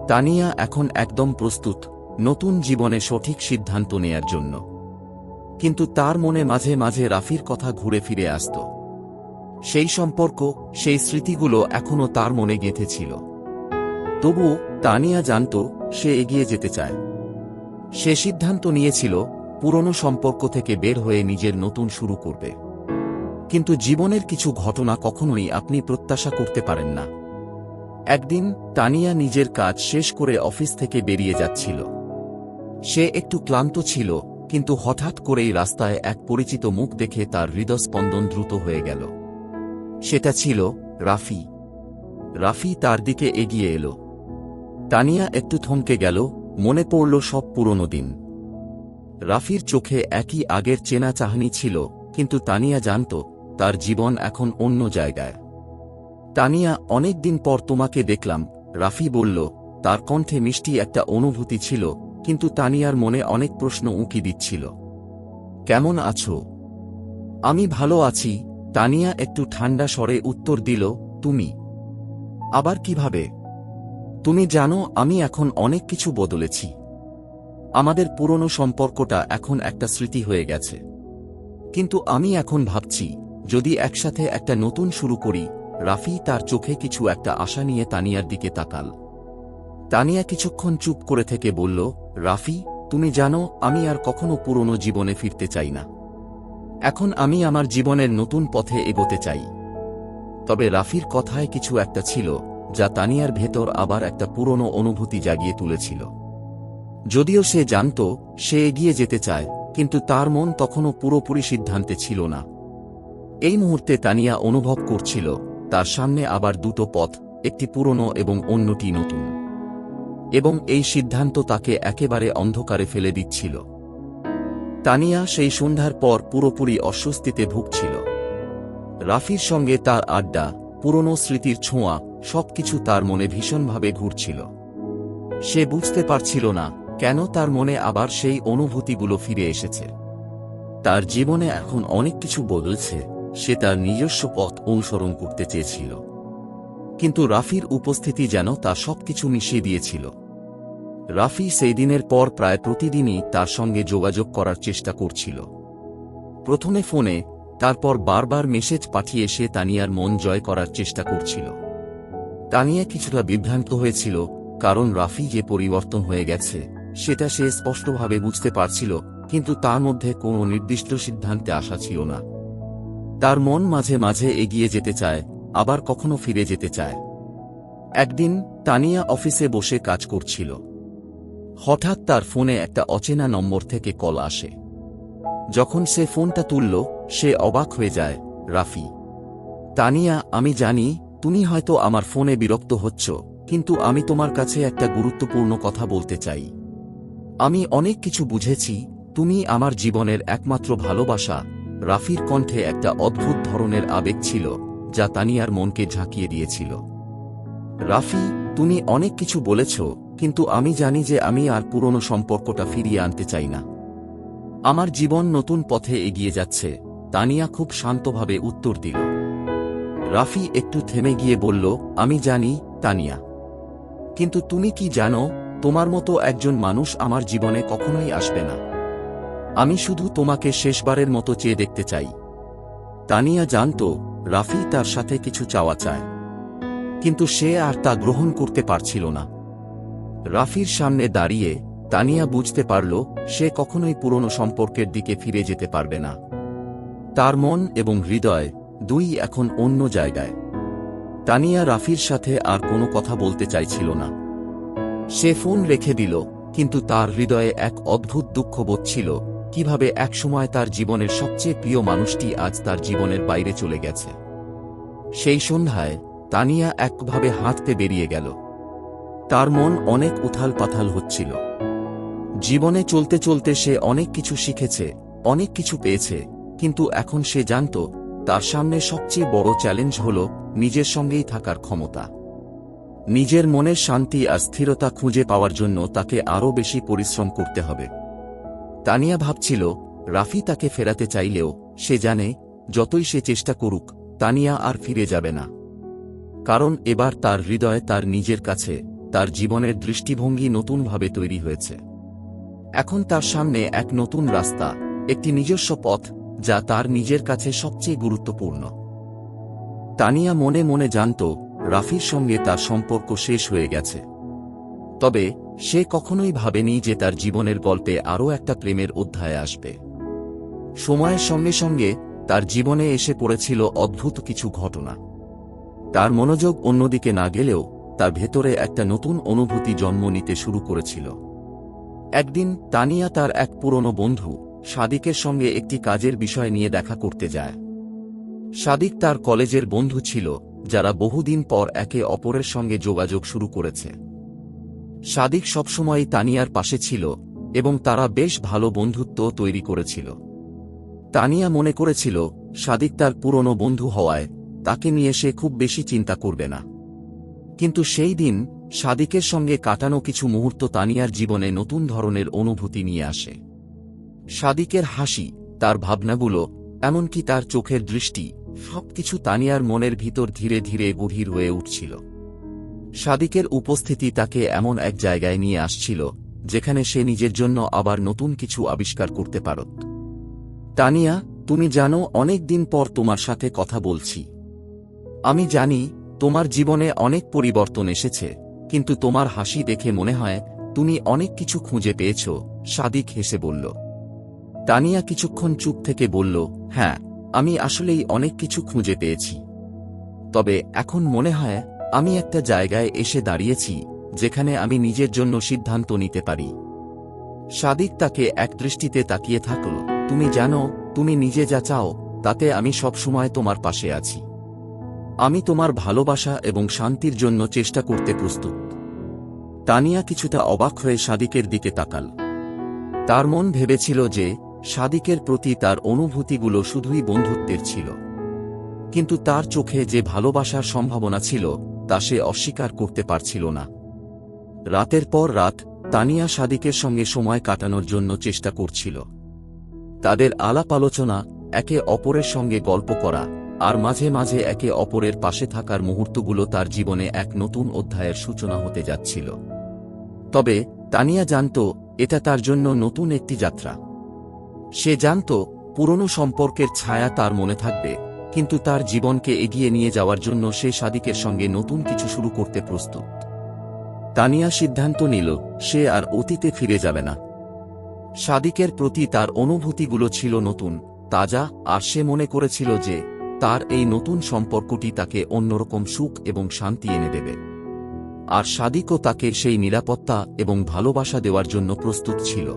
তানিয়া এখন একদম প্রস্তুত নতুন জীবনে সঠিক সিদ্ধান্ত নেয়ার জন্য। কিন্তু তার মনে মাঝে মাঝে রাফির কথা ঘুরে ফিরে আসত। সেই সম্পর্ক, সেই স্মৃতিগুলো এখনও তার মনে গেঁথে ছিল। তবুও তানিয়া জানত সে এগিয়ে যেতে চায়। সে সিদ্ধান্ত নিয়েছিল পুরনো সম্পর্ক থেকে বের হয়ে নিজের নতুন শুরু করবে। কিন্তু জীবনের কিছু ঘটনা কখনোই আপনি প্রত্যাশা করতে পারেন না। একদিন তানিয়া নিজের কাজ শেষ করে অফিস থেকে বেরিয়ে যাচ্ছিল। সে একটু ক্লান্ত ছিল, কিন্তু হঠাৎ করেই রাস্তায় এক পরিচিত মুখ দেখে তার হৃদস্পন্দন দ্রুত হয়ে গেল। সেটা ছিল রাফি। রাফি তার দিকে এগিয়ে এলো। তানিয়া একটু থমকে গেল, মনে পড়ল সব পুরনো দিন। রাফির চোখে একই আগের চেনা চাহনি ছিল, কিন্তু তানিয়া জানত তার জীবন এখন অন্য জায়গায়। তানিয়া, অনেক দিন পর তোমাকে দেখলাম, রাফি বলল। তার কণ্ঠে মিষ্টি একটা অনুভূতি ছিল, কিন্তু তানিয়ার মনে অনেক প্রশ্ন উঁকি দিচ্ছিল। কেমন আছো? আমি ভালো আছি, তানিয়া একটু ঠান্ডা স্বরে উত্তর দিল। তুমি? আবার কিভাবে? তুমি জানো আমি এখন অনেক কিছু বদলেছি। আমাদের পুরনো সম্পর্কটা এখন একটা স্মৃতি হয়ে গেছে। কিন্তু আমি এখন ভাবছি, যদি একসাথে একটা নতুন শুরু করি। রাফি তার চোখে কিছু একটা আশা নিয়ে তানিয়ার দিকে তাকাল। তানিয়া কিছুক্ষণ চুপ করে থেকে বলল, রাফি, তুমি জানো আমি আর কখনো পুরনো জীবনে ফিরতে চাই না। এখন আমি আমার জীবনের নতুন পথে এগোতে চাই। তবে রাফির কথায় কিছু একটা ছিল, যা তানিয়ার ভেতর আবার একটা পুরনো অনুভূতি জাগিয়ে তুলেছিল। যদিও সে জানত সে এগিয়ে যেতে চায়, কিন্তু তার মন তখনও পুরোপুরি সিদ্ধান্তে ছিল না। এই মুহূর্তে তানিয়া অনুভব করছিল তার সামনে আবার দুটো পথ, একটি পুরনো এবং অন্যটি নতুন। এবং এই সিদ্ধান্ত তাকে একেবারে অন্ধকারে ফেলে দিচ্ছিল। তানিয়া সেই সন্ধ্যার পর পুরোপুরি অস্বস্তিতে ভুগছিল। রাফির সঙ্গে তার আড্ডা, পুরনো স্মৃতির ছোঁয়া, সবকিছু তার মনে ভীষণভাবে ঘুরছিল। সে বুঝতে পারছিল না কেন তার মনে আবার সেই অনুভূতিগুলো ফিরে এসেছে। তার জীবনে এখন অনেক কিছু বদলছে, সে তার নিজস্ব পথ অনুসরণ করতে চেয়েছিল। কিন্তু রাফির উপস্থিতি যেন তা সবকিছু মিশিয়ে দিয়েছিল। রাফি সেই দিনের পর প্রায় প্রতিদিনই তার সঙ্গে যোগাযোগ করার চেষ্টা করছিল। প্রথমে ফোনে, তারপর বারবার মেসেজ পাঠিয়ে সে তানিয়ার মন জয় করার চেষ্টা করছিল। তানিয়া কিছুটা বিভ্রান্ত হয়েছিল, কারণ রাফি যে পরিবর্তন হয়ে গেছে সেটা সে স্পষ্টভাবে বুঝতে পারছিল, কিন্তু তার মধ্যে কোনো নির্দিষ্ট সিদ্ধান্তে আসা ছিল না। তার মন মাঝে মাঝে এগিয়ে যেতে চায়, আবার কখনো ফিরে যেতে চায়। একদিন তানিয়া অফিসে বসে কাজ করছিল। হঠাৎ তার ফোনে একটা অচেনা নম্বর থেকে কল আসে। যখন সে ফোনটা তুলল, সে অবাক হয়ে যায়। রাফি। তানিয়া, আমি জানি তুমি হয়তো আমার ফোনে বিরক্ত হচ্ছ, কিন্তু আমি তোমার কাছে একটা গুরুত্বপূর্ণ কথা বলতে চাই। আমি অনেক কিছু বুঝেছি, তুমি আমার জীবনের একমাত্র ভালোবাসা। রাফির কণ্ঠে একটা অদ্ভুত ধরনের আবেগ ছিল, যা তানিয়ার মনকে ঝাঁকিয়ে দিয়েছিল। রাফি, তুমি অনেক কিছু বলেছ, কিন্তু আমি জানি যে আমি আর পুরনো সম্পর্কটা ফিরিয়ে আনতে চাই না। আমার জীবন নতুন পথে এগিয়ে যাচ্ছে, তানিয়া খুব শান্তভাবে উত্তর দিল। রাফি একটু থেমে গিয়ে বলল, আমি জানি তানিয়া, কিন্তু তুমি কি জানো, তোমার মতো একজন মানুষ আমার জীবনে কখনোই আসবে না। আমি শুধু তোমাকে শেষবারের মতো চেয়ে দেখতে চাই। তানিয়া জানত রাফি তার সাথে কিছু চাওয়া চায়, কিন্তু সে আর তা গ্রহণ করতে পারছিল না। রাফির সামনে দাঁড়িয়ে তানিয়া বুঝতে পারল সে কখনোই পুরনো সম্পর্কের দিকে ফিরে যেতে পারবে না। তার মন এবং হৃদয় দুই এখন অন্য জায়গায়। তানিয়া রাফির সাথে আর কোনো কথা বলতে চাইছিল না। সে ফোন রেখে দিল, কিন্তু তার হৃদয়ে এক অদ্ভুত দুঃখবোধ ছিল, কিভাবে একসময় তার জীবনের সবচেয়ে প্রিয় মানুষটি আজ তার জীবনের বাইরে চলে গেছে। সেই সন্ধ্যায় তানিয়া একভাবে হাঁটতে বেরিয়ে গেল। তার মন অনেক উথাল পাথাল হচ্ছিল। জীবনে চলতে চলতে সে অনেক কিছু শিখেছে, অনেক কিছু পেয়েছে, কিন্তু এখন সে জানত তার সামনে সবচেয়ে বড় চ্যালেঞ্জ হল নিজের সঙ্গেই থাকার ক্ষমতা। নিজের মনের শান্তি আর স্থিরতা খুঁজে পাওয়ার জন্য তাকে আরও বেশি পরিশ্রম করতে হবে। তানিয়া ভাবছিল, রাফি তাকে ফেরাতে চাইলেও সে জানে যতই সে চেষ্টা করুক তানিয়া আর ফিরে যাবে না। কারণ এবার তার হৃদয় তার নিজের কাছে, তার জীবনের দৃষ্টিভঙ্গি নতুনভাবে তৈরি হয়েছে। এখন তার সামনে এক নতুন রাস্তা, একটি নিজস্ব পথ যা তার নিজের কাছে সবচেয়ে গুরুত্বপূর্ণ। তানিয়া মনে মনে জানত রাফির সঙ্গে তার সম্পর্ক শেষ হয়ে গেছে, তবে সে কখনোই ভাবেনি যে তার জীবনের গল্পে আরও একটা প্রেমের অধ্যায় আসবে। সময়ের সঙ্গে সঙ্গে তার জীবনে এসে পড়েছিল অদ্ভুত কিছু ঘটনা। তার মনোযোগ অন্যদিকে না গেলেও তার ভেতরে একটা নতুন অনুভূতি জন্ম নিতে শুরু করেছিল। একদিন তানিয়া তার এক পুরনো বন্ধু সাদিকের সঙ্গে একটি কাজের বিষয় নিয়ে দেখা করতে যায়। সাদিক তার কলেজের বন্ধু ছিল, যারা বহুদিন পর একে অপরের সঙ্গে যোগাযোগ শুরু করেছে। সাদিক সবসময়ই তানিয়ার পাশে ছিল এবং তারা বেশ ভালো বন্ধুত্ব তৈরি করেছিল। তানিয়া মনে করেছিল সাদিক তার পুরনো বন্ধু হওয়ায় তাকে নিয়ে সে খুব বেশি চিন্তা করবে না। কিন্তু সেই দিন সাদিকের সঙ্গে কাটানো কিছু মুহূর্ত তানিয়ার জীবনে নতুন ধরনের অনুভূতি নিয়ে আসে। সাদিকের হাসি, তার ভাবনাগুলো, এমনকি তার চোখের দৃষ্টি, সবকিছু তানিয়ার মনের ভিতর ধীরে ধীরে গভীর হয়ে উঠছিল। সাদিকের উপস্থিতি তাকে এমন এক জায়গায় নিয়ে আসছিল যেখানে সে নিজের জন্য আবার নতুন কিছু আবিষ্কার করতে পারত। তানিয়া, তুমি জানো, অনেক দিন পর তোমার সাথে কথা বলছি। আমি জানি তোমার জীবনে অনেক পরিবর্তন এসেছে, কিন্তু তোমার হাসি দেখে মনে হয় তুমি অনেক কিছু খুঁজে পেয়েছ। সাদিক হেসে বলল। তানিয়া কিছুক্ষণ চুপ থেকে বলল, হ্যাঁ, আমি আসলেই অনেক কিছু খুঁজে পেয়েছি। তবে এখন মনে হয় আমি একটা জায়গায় এসে দাঁড়িয়েছি যেখানে আমি নিজের জন্য সিদ্ধান্ত নিতে পারি। সাদিক তাকে একদৃষ্টিতে তাকিয়ে থাকল। তুমি জানো, তুমি নিজে যা চাও তাতে আমি সবসময় তোমার পাশে আছি। আমি তোমার ভালোবাসা এবং শান্তির জন্য চেষ্টা করতে প্রস্তুত। তানিয়া কিছুটা অবাক হয়ে সাদিকের দিকে তাকাল। তার মন ভেবেছিল যে সাদিকের প্রতি তার অনুভূতিগুলো শুধুই বন্ধুত্বের ছিল, কিন্তু তার চোখে যে ভালোবাসার সম্ভাবনা ছিল তা সে অস্বীকার করতে পারছিল না। রাতের পর রাত তানিয়া সাদিকের সঙ্গে সময় কাটানোর জন্য চেষ্টা করছিল। তাদের আলাপ আলোচনা, একে অপরের সঙ্গে গল্প করা আর মাঝে মাঝে একে অপরের পাশে থাকার মুহূর্তগুলো তার জীবনে এক নতুন অধ্যায়ের সূচনা হতে যাচ্ছিল। তবে তানিয়া জানত এটা তার জন্য নতুন একটি যাত্রা। সে জানত পুরনো সম্পর্কের ছায়া তার মনে থাকবে, কিন্তু তার জীবনকে এগিয়ে নিয়ে যাওয়ার জন্য সে সাদিকের সঙ্গে নতুন কিছু শুরু করতে প্রস্তুত। তানিয়া সিদ্ধান্ত নিল সে আর অতীতে ফিরে যাবে না। সাদিকের প্রতি তার অনুভূতিগুলো ছিল নতুন, তাজা, আর সে মনে করেছিল যে তার এই নতুন সম্পর্কটি তাকে অন্যরকম সুখ এবং শান্তি এনে দেবে। আর সাদিকও তাকে সেই নিরাপত্তা এবং ভালোবাসা দেওয়ার জন্য প্রস্তুত ছিল।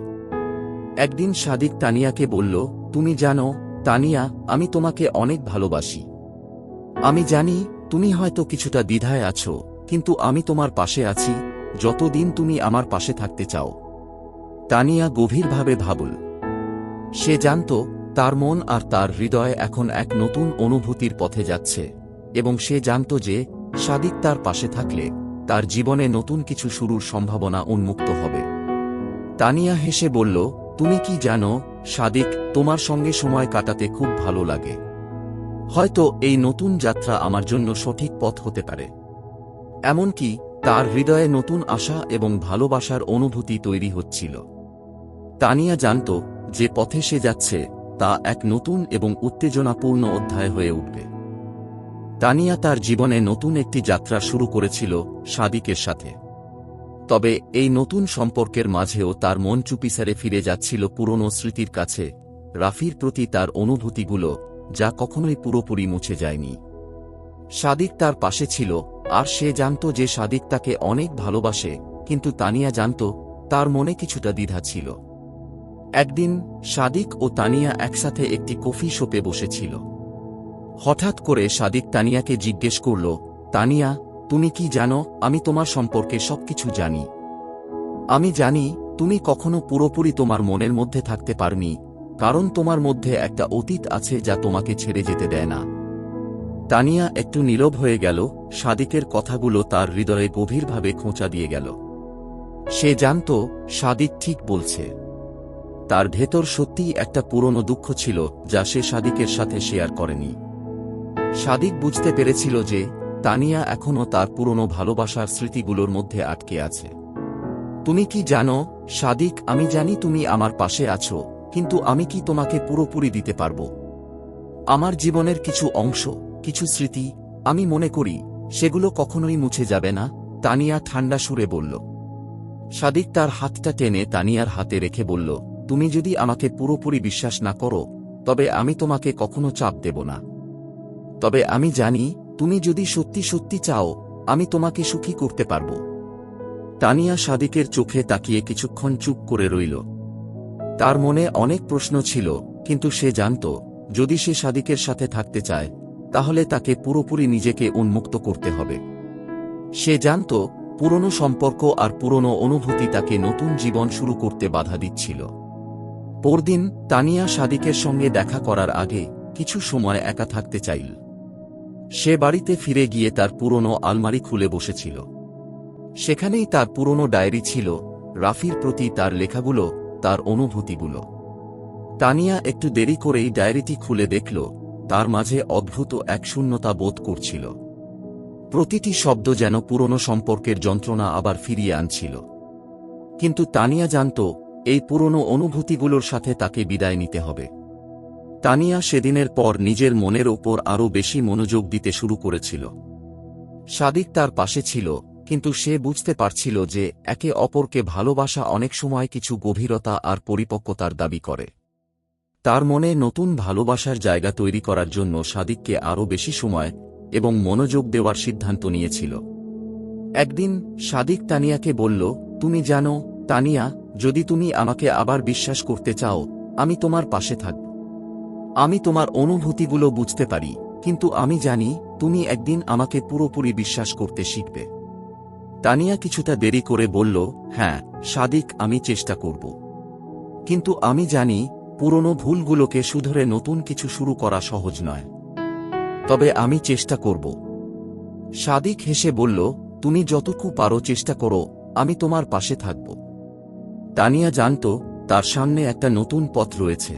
একদিন সাদিক তানিয়াকে বলল, তুমি জানো তানিয়া, আমি তোমাকে অনেক ভালোবাসি। আমি জানি তুমি হয়তো কিছুটা দ্বিধায় আছো, কিন্তু আমি তোমার পাশে আছি যতদিন তুমি আমার পাশে থাকতে চাও। তানিয়া গভীরভাবে ভাবল। সে জানত তার মন আর তার হৃদয় এখন এক নতুন অনুভূতির পথে যাচ্ছে, এবং সে জানত যে সাদিক তার পাশে থাকলে তার জীবনে নতুন কিছু শুরুর সম্ভাবনা উন্মুক্ত হবে। তানিয়া হেসে বলল, তুমি কি জানো সাদিক, তোমার সঙ্গে সময় কাটাতে খুব ভালো লাগে। হয়তো এই নতুন যাত্রা আমার জন্য সঠিক পথ হতে পারে। এমনকি তার হৃদয়ে নতুন আশা এবং ভালোবাসার অনুভূতি তৈরি হচ্ছিল। তানিয়া জানত যে পথে সে যাচ্ছে তা এক নতুন এবং উত্তেজনাপূর্ণ অধ্যায় হয়ে উঠবে। তানিয়া তার জীবনে নতুন একটি যাত্রা শুরু করেছিল সাদিকের সাথে। তবে এই নতুন সম্পর্কের মাঝেও তার মন চুপিসারে ফিরে যাচ্ছিল পুরনো স্মৃতির কাছে, রাফির প্রতি তার অনুভূতিগুলো, যা কখনোই পুরোপুরি মুছে যায়নি। সাদিক তার পাশে ছিল, আর সে জানত যে সাদিক তাকে অনেক ভালোবাসে, কিন্তু তানিয়া জানত তার মনে কিছুটা দ্বিধা ছিল। একদিন সাদিক ও তানিয়া একসাথে একটি কফি শপে বসেছিল। হঠাৎ করে সাদিক তানিয়াকে জিজ্ঞেস করল, তানিয়া, তুমি কি জানো, আমি তোমার সম্পর্কে সবকিছু জানি। আমি জানি তুমি কখনো পুরোপুরি তোমার মনের মধ্যে থাকতে পারনি, কারণ তোমার মধ্যে একটা অতীত আছে যা তোমাকে ছেড়ে যেতে দেয় না। তানিয়া একটু নীরব হয়ে গেল। সাদিকের কথাগুলো তার হৃদয়ে গভীরভাবে খোঁচা দিয়ে গেল। সে জানত সাদিক ঠিক বলছে। তার ভেতর সত্যিই একটা পুরনো দুঃখ ছিল যা সে সাদিকের সাথে শেয়ার করেনি। সাদিক বুঝতে পেরেছিল যে তানিয়া এখনও তার পুরনো ভালোবাসার স্মৃতিগুলোর মধ্যে আটকে আছে। তুমি কি জানো সাদিক, আমি জানি তুমি আমার পাশে আছো, কিন্তু আমি কি তোমাকে পুরোপুরি দিতে পারবো? আমার জীবনের কিছু অংশ, কিছু স্মৃতি, আমি মনে করি সেগুলো কখনোই মুছে যাবে না, তানিয়া ঠান্ডা সুরে বলল। সাদিক তার হাতটা টেনে তানিয়ার হাতে রেখে বলল, তুমি যদি আমাকে পুরোপুরি বিশ্বাস না করো, তবে আমি তোমাকে কখনো চাপ দেব না। তবে আমি জানি তুমি যদি সত্যি সত্যি চাও, আমি তোমাকে সুখী করতে পারব। তানিয়া সাদিকের চোখে তাকিয়ে কিছুক্ষণ চুপ করে রইল। তার মনে অনেক প্রশ্ন ছিল, কিন্তু সে জানত যদি সে সাদিকের সাথে থাকতে চায়, তাহলে তাকে পুরোপুরি নিজেকে উন্মুক্ত করতে হবে। সে জানত পুরনো সম্পর্ক আর পুরনো অনুভূতি তাকে নতুন জীবন শুরু করতে বাধা দিচ্ছিল। পরদিন তানিয়া সাদিকের সঙ্গে দেখা করার আগে কিছু সময় একা থাকতে চাইল। সে বাড়িতে ফিরে গিয়ে তার পুরনো আলমারি খুলে বসেছিল। সেখানেই তার পুরনো ডায়েরি ছিল, রাফির প্রতি তার লেখাগুলো, তার অনুভূতিগুলো। তানিয়া একটু দেরি করেই ডায়েরিটি খুলে দেখল, তার মাঝে অদ্ভুত এক শূন্যতা বোধ করছিল। প্রতিটি শব্দ যেন পুরনো সম্পর্কের যন্ত্রণা আবার ফিরিয়ে আনছিল। কিন্তু তানিয়া জানত এই পুরনো অনুভূতিগুলোর সাথে তাকে বিদায় নিতে হবে। তানিয়া সেদিনের পর নিজের মনের ওপর আরও বেশি মনোযোগ দিতে শুরু করেছিল। সাদিক তার পাশে ছিল, কিন্তু সে বুঝতে পারছিল যে একে অপরকে ভালোবাসা অনেক সময় কিছু গভীরতা আর পরিপক্কতার দাবি করে। তার মনে নতুন ভালোবাসার জায়গা তৈরি করার জন্য সাদিককে আরও বেশি সময় এবং মনোযোগ দেওয়ার সিদ্ধান্ত নিয়েছিল। একদিন সাদিক তানিয়াকে বলল, তুমি জানো তানিয়া, যদি তুমি আমাকে আবার বিশ্বাস করতে চাও, আমি তোমার পাশে থাকব। আমি তোমার অনুভূতিগুলো বুঝতে পারি, কিন্তু আমি জানি তুমি একদিন আমাকে পুরোপুরি বিশ্বাস করতে শিখবে। তানিয়া কিছুটা দেরি করে বলল, হ্যাঁ সাদিক, আমি চেষ্টা করব। কিন্তু আমি জানি পুরনো ভুলগুলোকে শুধরে নতুন কিছু শুরু করা সহজ নয়। তবে আমি চেষ্টা করব। সাদিক হেসে বলল, তুমি যতটুকু পারো চেষ্টা করো, আমি তোমার পাশে থাকব। তানিয়া জানত তার সামনে একটা নতুন পথ রয়েছে।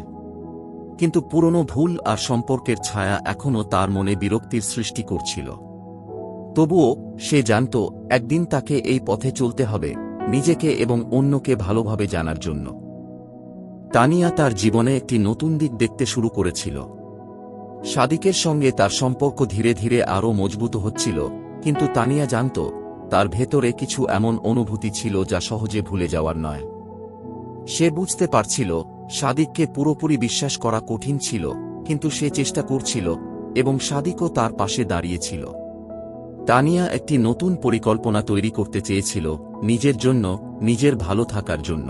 কিন্তু পুরনো ভুল আর সম্পর্কের ছায়া এখনও তার মনে বিরক্তির সৃষ্টি করছিল। তবুও সে জানত একদিন তাকে এই পথে চলতে হবে, নিজেকে এবং অন্যকে ভালোভাবে জানার জন্য। তানিয়া তার জীবনে একটি নতুন দিক দেখতে শুরু করেছিল। সাদিকের সঙ্গে তার সম্পর্ক ধীরে ধীরে আরও মজবুত হচ্ছিল, কিন্তু তানিয়া জানত তার ভেতরে কিছু এমন অনুভূতি ছিল যা সহজে ভুলে যাওয়ার নয়। সে বুঝতে পারছিল সাদিককে পুরোপুরি বিশ্বাস করা কঠিন ছিল, কিন্তু সে চেষ্টা করছিল এবং সাদিকও তার পাশে দাঁড়িয়েছিল। তানিয়া একটি নতুন পরিকল্পনা তৈরি করতে চেয়েছিল, নিজের জন্য, নিজের ভালো থাকার জন্য।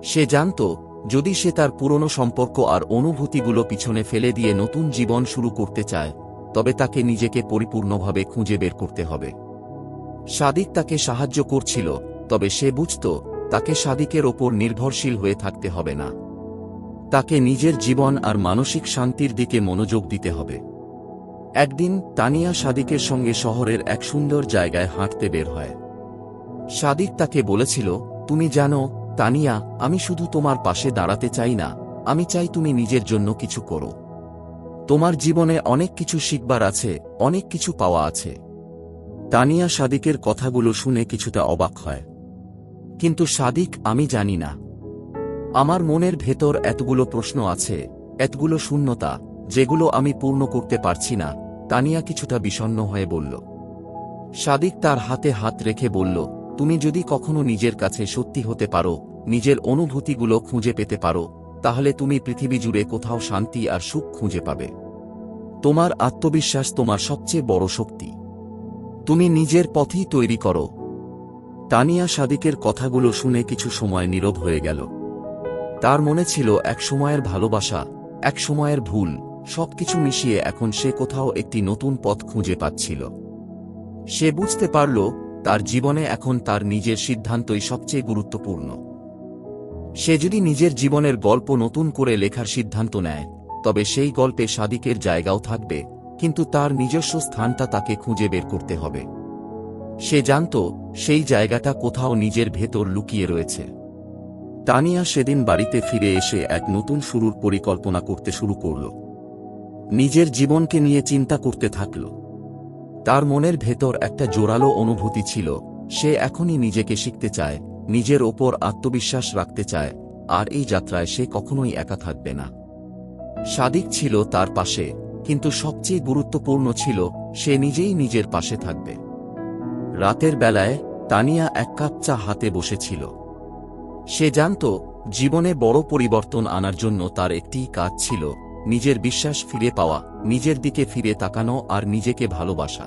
সে জানত যদি সে তার পুরনো সম্পর্ক আর অনুভূতিগুলো পিছনে ফেলে দিয়ে নতুন জীবন শুরু করতে চায়, তবে তাকে নিজেকে পরিপূর্ণভাবে খুঁজে বের করতে হবে। সাদিক তাকে সাহায্য করছিল, তবে সে বুঝত তাকে সাদিকের ওপর নির্ভরশীল হয়ে থাকতে হবে না। তাকে নিজের জীবন আর মানসিক শান্তির দিকে মনোযোগ দিতে হবে। একদিন তানিয়া সাদিকের সঙ্গে শহরের এক সুন্দর জায়গায় হাঁটতে বের হয়। সাদিক তাকে বলেছিল, তুমি জানো তানিয়া, আমি শুধু তোমার পাশে দাঁড়াতে চাই না, আমি চাই তুমি নিজের জন্য কিছু করো। তোমার জীবনে অনেক কিছু শিখবার আছে, অনেক কিছু পাওয়া আছে। তানিয়া সাদিকের কথাগুলো শুনে কিছুটা অবাক হয়। কিন্তু সাদিক, আমি জানি না। আমার মনের ভেতর এতগুলো প্রশ্ন আছে, এতগুলো শূন্যতা, যেগুলো আমি পূর্ণ করতে পারছি না, তানিয়া কিছুটা বিষণ্ণ হয়ে বলল। সাদিক তার হাতে হাত রেখে বলল, তুমি যদি কখনো নিজের কাছে সত্যি হতে পারো, নিজের অনুভূতিগুলো খুঁজে পেতে পারো, তাহলে তুমি পৃথিবী জুড়ে কোথাও শান্তি আর সুখ খুঁজে পাবে। তোমার আত্মবিশ্বাস তোমার সবচেয়ে বড় শক্তি। তুমি নিজের পথই তৈরি করো। তানিয়া সাদিকের কথাগুলো শুনে কিছু সময় নীরব হয়ে গেল। তার মনে ছিল এক সময়ের ভালোবাসা, এক সময়ের ভুল, সবকিছু মিশিয়ে এখন সে কোথাও একটি নতুন পথ খুঁজে পাচ্ছিল। সে বুঝতে পারল তার জীবনে এখন তার নিজের সিদ্ধান্তই সবচেয়ে গুরুত্বপূর্ণ। সে যদি নিজের জীবনের গল্প নতুন করে লেখার সিদ্ধান্ত নেয়, তবে সেই গল্পে সাদিকের জায়গাও থাকবে, কিন্তু তার নিজস্ব স্থানটা তাকে খুঁজে বের করতে হবে। সে জানত সেই জায়গাটা কোথাও নিজের ভেতর লুকিয়ে রয়েছে। তানিয়া সেদিন বাড়িতে ফিরে এসে এক নতুন শুরুর পরিকল্পনা করতে শুরু করল। নিজের জীবনকে নিয়ে চিন্তা করতে থাকল। তার মনের ভেতর একটা জোরালো অনুভূতি ছিল, সে এখনই নিজেকে শিখতে চায়, নিজের ওপর আত্মবিশ্বাস রাখতে চায়, আর এই যাত্রায় সে কখনোই একা থাকবে না। সাদিক ছিল তার পাশে, কিন্তু সবচেয়ে গুরুত্বপূর্ণ ছিল সে নিজেই নিজের পাশে থাকবে। রাতের বেলায় তানিয়া এক কাপ চা হাতে বসেছিল। সে জানত জীবনে বড় পরিবর্তন আনার জন্য তার একটিই কাজ ছিল, নিজের বিশ্বাস ফিরে পাওয়া, নিজের দিকে ফিরে তাকানো আর নিজেকে ভালোবাসা।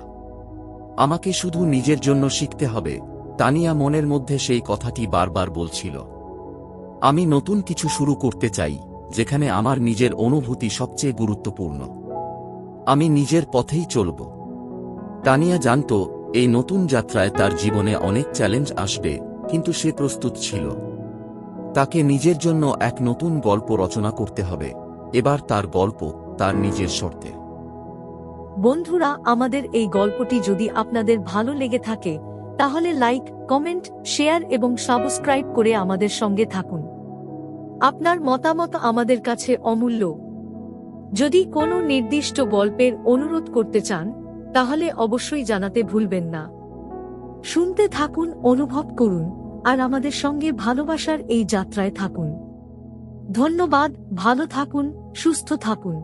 আমাকে শুধু নিজের জন্য শিখতে হবে, তানিয়া মনের মধ্যে সেই কথাটি বারবার বলছিল। আমি নতুন কিছু শুরু করতে চাই, যেখানে আমার নিজের অনুভূতি সবচেয়ে গুরুত্বপূর্ণ। আমি নিজের পথেই চলব। তানিয়া জানত এই নতুন যাত্রায় তার জীবনে অনেক চ্যালেঞ্জ আসবে, কিন্তু সে প্রস্তুত ছিল। তাকে নিজের জন্য এক নতুন গল্প রচনা করতে হবে, এবার তার গল্প, তার নিজের শর্তে। বন্ধুরা, আমাদের এই গল্পটি যদি আপনাদের ভালো লেগে থাকে তাহলে লাইক, কমেন্ট, শেয়ার এবং সাবস্ক্রাইব করে আমাদের সঙ্গে থাকুন। আপনার মতামত আমাদের কাছে অমূল্য। যদি কোনো নির্দিষ্ট গল্পের অনুরোধ করতে চান তাহলে অবশ্যই জানাতে ভুলবেন না। শুনতে থাকুন, অনুভব করুন, আর আমাদের সঙ্গে ভালোবাসার এই যাত্রায় থাকুন। ধন্যবাদ, ভালো থাকুন, সুস্থ থাকুন।